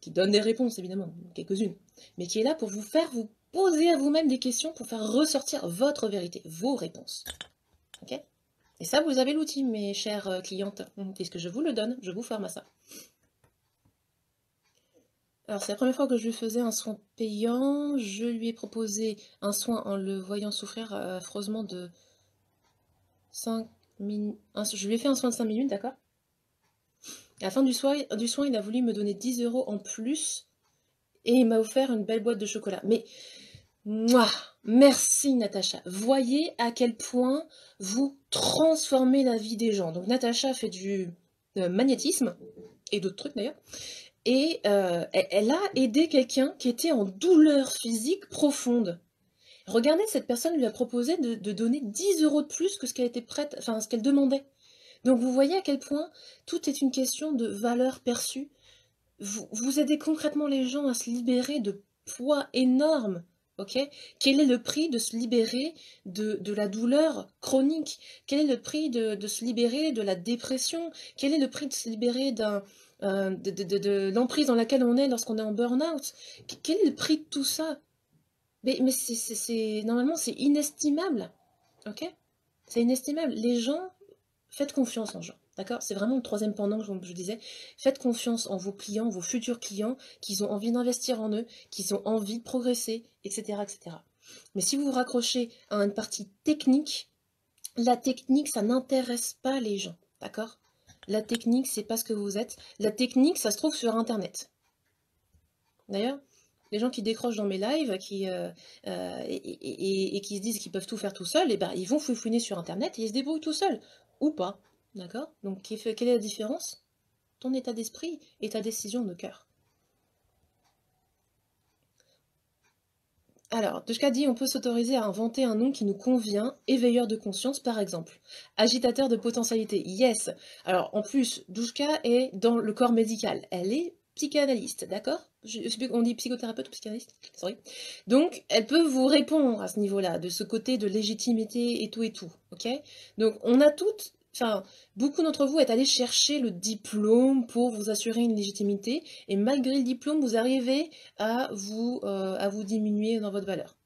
S2: Qui donne des réponses, évidemment, quelques-unes. Mais qui est là pour vous faire vous poser à vous-même des questions pour faire ressortir votre vérité, vos réponses. Ok? Et ça, vous avez l'outil, mes chères clientes. Puisque je vous le donne, je vous forme à ça. Alors, c'est la première fois que je lui faisais un soin payant. Je lui ai proposé un soin en le voyant souffrir affreusement de 5 minutes. Je lui ai fait un soin de 5 minutes, d'accord? À la fin du soin, il a voulu me donner 10 € en plus et il m'a offert une belle boîte de chocolat. Mais, moi, merci Natacha. Voyez à quel point vous transformez la vie des gens. Donc, Natacha fait du magnétisme et d'autres trucs d'ailleurs. Et elle a aidé quelqu'un qui était en douleur physique profonde. Regardez, cette personne lui a proposé de donner 10 € de plus que ce qu'elle était prête, enfin ce qu'elle demandait. Donc vous voyez à quel point tout est une question de valeur perçue. Vous aidez concrètement les gens à se libérer de poids énormes. Ok? Quel est le prix de se libérer de la douleur chronique? Quel est le prix de se libérer de la dépression? Quel est le prix de se libérer de l'emprise dans laquelle on est lorsqu'on est en burn-out? Quel est le prix de tout ça? Mais normalement, c'est inestimable. Ok? C'est inestimable. Les gens, faites confiance en gens. D'accord? C'est vraiment le troisième pendant que je disais. Faites confiance en vos clients, vos futurs clients, qu'ils ont envie d'investir en eux, qu'ils ont envie de progresser, etc., etc. Mais si vous vous raccrochez à une partie technique, la technique, ça n'intéresse pas les gens. D'accord? La technique, c'est pas ce que vous êtes. La technique, ça se trouve sur Internet. D'ailleurs, les gens qui décrochent dans mes lives et qui se disent qu'ils peuvent tout faire tout seuls, et ben, ils vont fouiner sur Internet et ils se débrouillent tout seuls. Ou pas. D'accord? Donc, quelle est la différence? Ton état d'esprit et ta décision de cœur. Alors, Dushka dit on peut s'autoriser à inventer un nom qui nous convient, éveilleur de conscience par exemple. Agitateur de potentialité, yes. Alors, en plus, Dushka est dans le corps médical. Elle est psychanalyste, d'accord? On dit psychothérapeute ou psychanalyste? Sorry. Donc, elle peut vous répondre à ce niveau-là, de ce côté de légitimité et tout, ok? Donc, on a toutes... Enfin, beaucoup d'entre vous êtes allés chercher le diplôme pour vous assurer une légitimité, et malgré le diplôme, vous arrivez à vous diminuer dans votre valeur.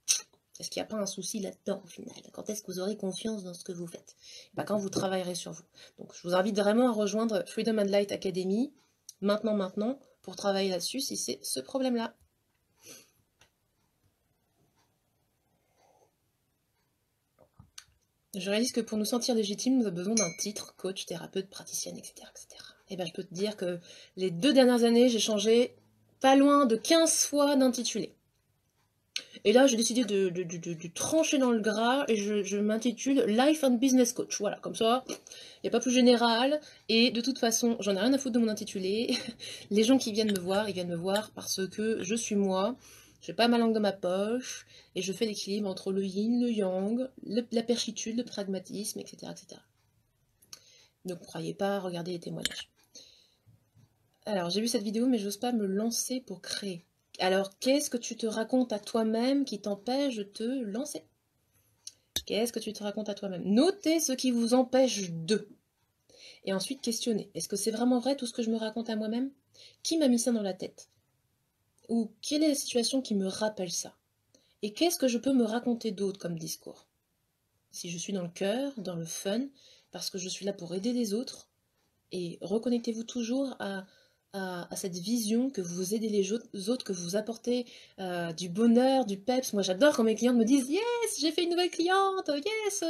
S2: Est-ce qu'il n'y a pas un souci là-dedans au final? Quand est-ce que vous aurez confiance dans ce que vous faites? Ben, quand vous travaillerez sur vous. Donc je vous invite vraiment à rejoindre Freedom and Light Academy, maintenant, pour travailler là-dessus si c'est ce problème-là. Je réalise que pour nous sentir légitimes, nous avons besoin d'un titre, coach, thérapeute, praticienne, etc. Et ben je peux te dire que les 2 dernières années, j'ai changé pas loin de 15 fois d'intitulé. Et là, j'ai décidé de trancher dans le gras et je m'intitule Life and Business Coach. Voilà, comme ça, il n'y a pas plus général. Et de toute façon, j'en ai rien à foutre de mon intitulé. Les gens qui viennent me voir, ils viennent me voir parce que je suis moi. Je fais pas ma langue dans ma poche, et je fais l'équilibre entre le yin, le yang, la perchitude, le pragmatisme, etc., etc. Ne croyez pas, regardez les témoignages. Alors, j'ai vu cette vidéo, mais j'ose pas me lancer pour créer. Alors, qu'est-ce que tu te racontes à toi-même qui t'empêche de te lancer? Qu'est-ce que tu te racontes à toi-même? Notez ce qui vous empêche de. Et ensuite, questionnez. Est-ce que c'est vraiment vrai tout ce que je me raconte à moi-même? Qui m'a mis ça dans la tête? Ou quelle est la situation qui me rappelle ça? Et qu'est-ce que je peux me raconter d'autre comme discours? Si je suis dans le cœur, dans le fun, parce que je suis là pour aider les autres, et reconnectez-vous toujours à cette vision que vous aidez les autres, que vous apportez du bonheur, du peps. Moi j'adore quand mes clientes me disent yes, j'ai fait une nouvelle cliente, yes,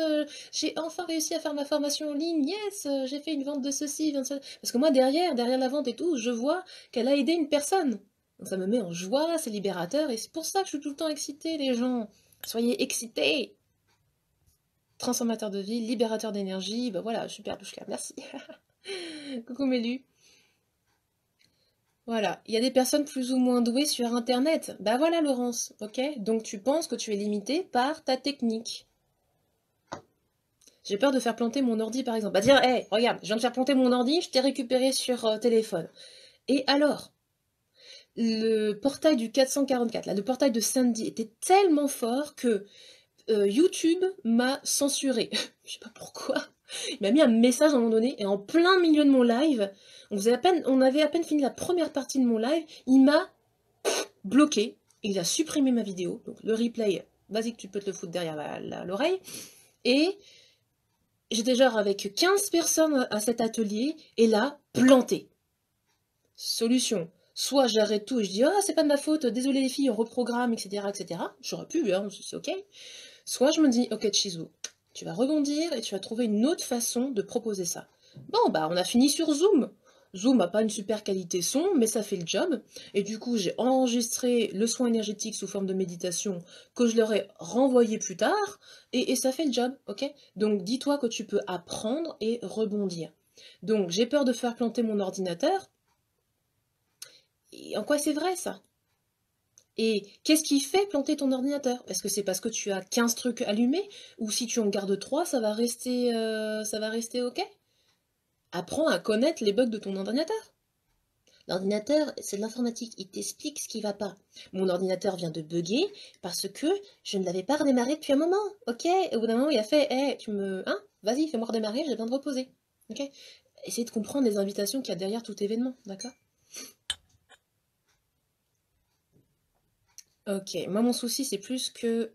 S2: j'ai enfin réussi à faire ma formation en ligne, yes, j'ai fait une vente de ceci, parce que moi derrière la vente et tout, je vois qu'elle a aidé une personne. Donc ça me met en joie, c'est libérateur, et c'est pour ça que je suis tout le temps excitée, les gens. Soyez excités! Transformateur de vie, libérateur d'énergie, bah voilà, super Douchka, merci. Coucou Mélu. Voilà, il y a des personnes plus ou moins douées sur Internet. Bah voilà Laurence, ok? Donc tu penses que tu es limité par ta technique. J'ai peur de faire planter mon ordi par exemple. Bah dire, hé, regarde, je viens de faire planter mon ordi, je t'ai récupéré sur téléphone. Et alors? Le portail du 444, là, le portail de Sandy était tellement fort que YouTube m'a censuré. Je sais pas pourquoi. Il m'a mis un message à un moment donné, et en plein milieu de mon live, on avait à peine fini la première partie de mon live, il m'a bloqué, il a supprimé ma vidéo, donc le replay, vas-y que tu peux te le foutre derrière l'oreille, et j'étais genre avec 15 personnes à cet atelier, et là, planté. Solution. Soit j'arrête tout et je dis « Ah, c'est pas de ma faute, désolé les filles, on reprogramme, etc. etc. » J'aurais pu, hein, c'est ok. Soit je me dis « Ok, Chizu, tu vas rebondir et tu vas trouver une autre façon de proposer ça. » Bon, bah on a fini sur Zoom. Zoom n'a pas une super qualité son, mais ça fait le job. Et du coup, j'ai enregistré le soin énergétique sous forme de méditation que je leur ai renvoyé plus tard, et ça fait le job, ok? Donc dis-toi que tu peux apprendre et rebondir. Donc j'ai peur de faire planter mon ordinateur. Et en quoi c'est vrai ça? Et qu'est-ce qui fait planter ton ordinateur? Est-ce que c'est parce que tu as 15 trucs allumés? Ou si tu en gardes 3, ça va rester ok? Apprends à connaître les bugs de ton ordinateur. L'ordinateur, c'est de l'informatique, il t'explique ce qui va pas. Mon ordinateur vient de bugger parce que je ne l'avais pas redémarré depuis un moment, ok? Et au bout d'un moment, il a fait, hey, hein? Vas-y, fais-moi redémarrer, j'ai besoin de reposer, ok? Essayez de comprendre les invitations qu'il y a derrière tout événement, d'accord? Ok, moi mon souci c'est plus que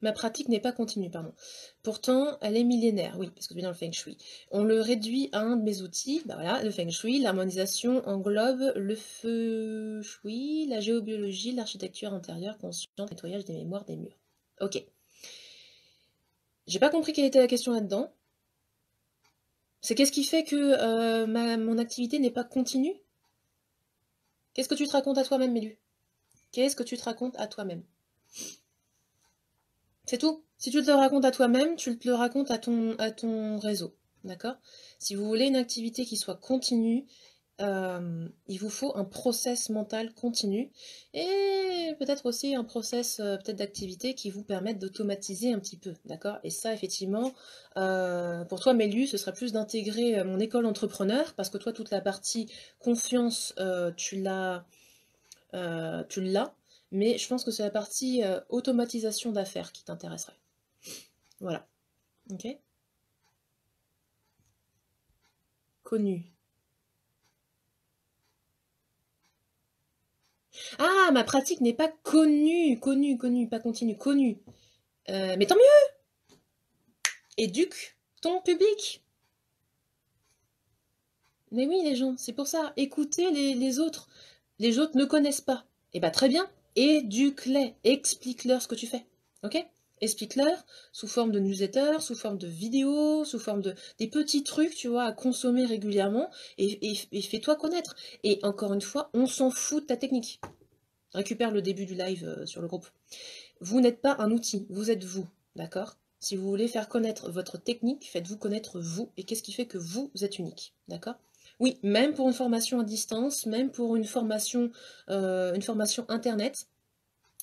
S2: ma pratique n'est pas continue, pardon. Pourtant, elle est millénaire, oui, parce que je suis dans le Feng Shui. On le réduit à un de mes outils, bah voilà, le Feng Shui, l'harmonisation englobe le Feng Shui, la géobiologie, l'architecture intérieure consciente, le nettoyage des mémoires des murs. Ok. J'ai pas compris quelle était la question là-dedans. C'est qu'est-ce qui fait que mon activité n'est pas continue? Qu'est-ce que tu te racontes à toi-même, Mélu? Qu'est-ce que tu te racontes à toi-même? C'est tout. Si tu te le racontes à toi-même, tu te le racontes à ton réseau. D'accord? Si vous voulez une activité qui soit continue, il vous faut un process mental continu et peut-être aussi un process peut-être d'activité qui vous permette d'automatiser un petit peu. D'accord? Et ça, effectivement, pour toi, Mélu, ce serait plus d'intégrer mon école entrepreneur parce que toi, toute la partie confiance, tu l'as. Mais je pense que c'est la partie automatisation d'affaires qui t'intéresserait. Voilà. Ok? Connu. Ah, ma pratique n'est pas connue. Connue, pas continue. Connue. Mais tant mieux! Éduque ton public. Mais oui, les gens, c'est pour ça. Écoutez les autres. Les autres ne connaissent pas. Eh bien, très bien. Éduque-les. Explique-leur ce que tu fais. Ok? Explique-leur sous forme de newsletter, sous forme de vidéos, sous forme de des petits trucs, tu vois, à consommer régulièrement et fais-toi connaître. Et encore une fois, on s'en fout de ta technique. Récupère le début du live sur le groupe. Vous n'êtes pas un outil, vous êtes vous, d'accord? Si vous voulez faire connaître votre technique, faites-vous connaître vous et qu'est-ce qui fait que vous êtes unique, d'accord? Oui, même pour une formation à distance, même pour une formation internet.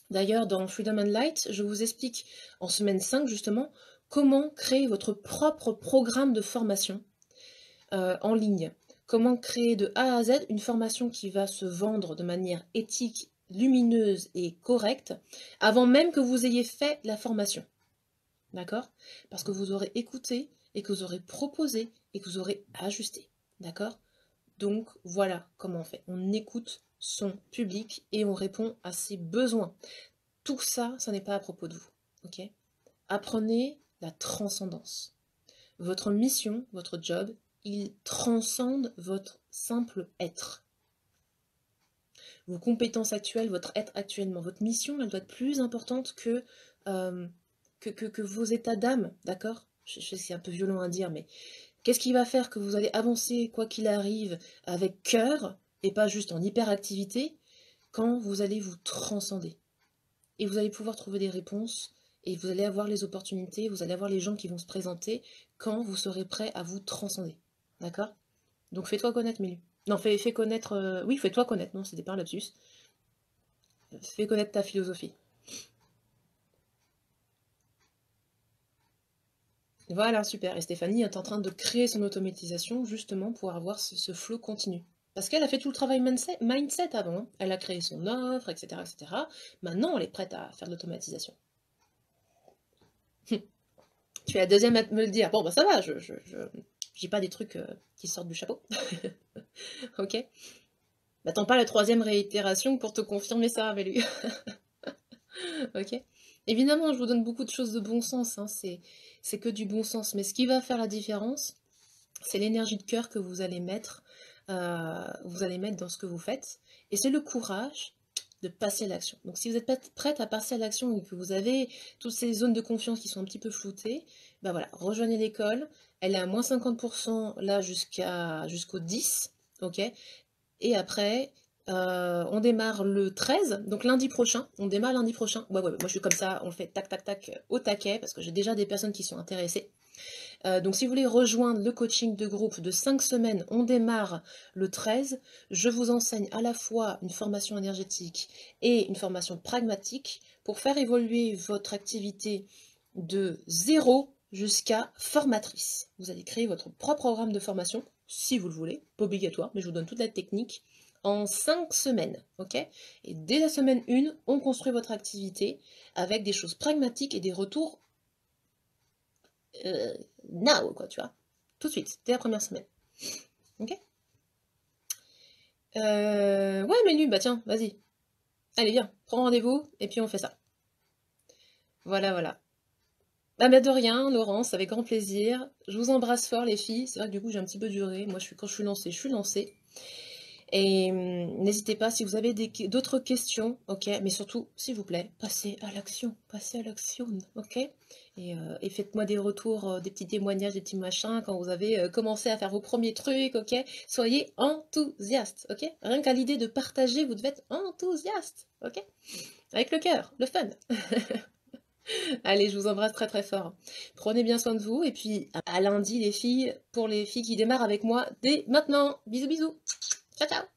S2: D'ailleurs, dans Freedom and Light, je vous explique en semaine 5 justement comment créer votre propre programme de formation en ligne. Comment créer de A à Z une formation qui va se vendre de manière éthique, lumineuse et correcte avant même que vous ayez fait la formation. D'accord? Parce que vous aurez écouté et que vous aurez proposé et que vous aurez ajusté. D'accord? Donc voilà comment on fait. On écoute son public et on répond à ses besoins. Tout ça, ça n'est pas à propos de vous. Ok? Apprenez la transcendance. Votre mission, votre job, il transcende votre simple être. Vos compétences actuelles, votre être actuellement, votre mission, elle doit être plus importante que vos états d'âme, d'accord? Je sais que c'est un peu violent à dire, mais qu'est-ce qui va faire que vous allez avancer, quoi qu'il arrive, avec cœur, et pas juste en hyperactivité, quand vous allez vous transcender? Et vous allez pouvoir trouver des réponses, et vous allez avoir les opportunités, vous allez avoir les gens qui vont se présenter quand vous serez prêt à vous transcender. D'accord? Donc fais-toi connaître, Milu. Non, fais connaître... oui, fais-toi connaître, non, c'était pas un lapsus. Fais connaître ta philosophie. Voilà, super. Et Stéphanie est en train de créer son automatisation justement pour avoir ce flow continu. Parce qu'elle a fait tout le travail mindset avant. Hein. Elle a créé son offre, etc., etc. Maintenant, elle est prête à faire de l'automatisation. Tu es la deuxième à me le dire. Bon, bah ça va, je dis pas des trucs qui sortent du chapeau. Ok? M'attends pas la troisième réitération pour te confirmer ça, Vélu. Ok? Évidemment, je vous donne beaucoup de choses de bon sens. Hein. C'est que du bon sens. Mais ce qui va faire la différence, c'est l'énergie de cœur que vous allez mettre dans ce que vous faites. Et c'est le courage de passer à l'action. Donc si vous n'êtes pas prête à passer à l'action et que vous avez toutes ces zones de confiance qui sont un petit peu floutées, ben voilà, rejoignez l'école. Elle est à moins 50% là jusqu'au 10, ok? Et après, on démarre le 13, donc lundi prochain. On démarre lundi prochain. Ouais, moi je suis comme ça, on le fait tac tac tac au taquet, parce que j'ai déjà des personnes qui sont intéressées. Donc si vous voulez rejoindre le coaching de groupe de 5 semaines, on démarre le 13. Je vous enseigne à la fois une formation énergétique et une formation pragmatique pour faire évoluer votre activité de 0 jusqu'à formatrice. Vous allez créer votre propre programme de formation, si vous le voulez, pas obligatoire, mais je vous donne toute la technique, en 5 semaines, ok? Et dès la semaine 1, on construit votre activité avec des choses pragmatiques et des retours now, quoi, tu vois. Tout de suite, dès la première semaine. Ok? Ouais, Menu, bah tiens, vas-y. Allez, viens, prends rendez-vous, et puis on fait ça. Voilà, voilà. Bah, de rien, Laurence, avec grand plaisir. Je vous embrasse fort, les filles. C'est vrai que du coup, j'ai un petit peu duré. Moi, quand je suis lancée, je suis lancée. Et n'hésitez pas, si vous avez d'autres questions, ok, mais surtout, s'il vous plaît, passez à l'action, ok, et faites-moi des retours, des petits témoignages, des petits machins, quand vous avez commencé à faire vos premiers trucs, ok, soyez enthousiastes, ok, rien qu'à l'idée de partager, vous devez être enthousiaste, ok, avec le cœur, le fun. Allez, je vous embrasse très très fort. Prenez bien soin de vous, et puis à lundi les filles, pour les filles qui démarrent avec moi dès maintenant. Bisous bisous. Ciao ciao.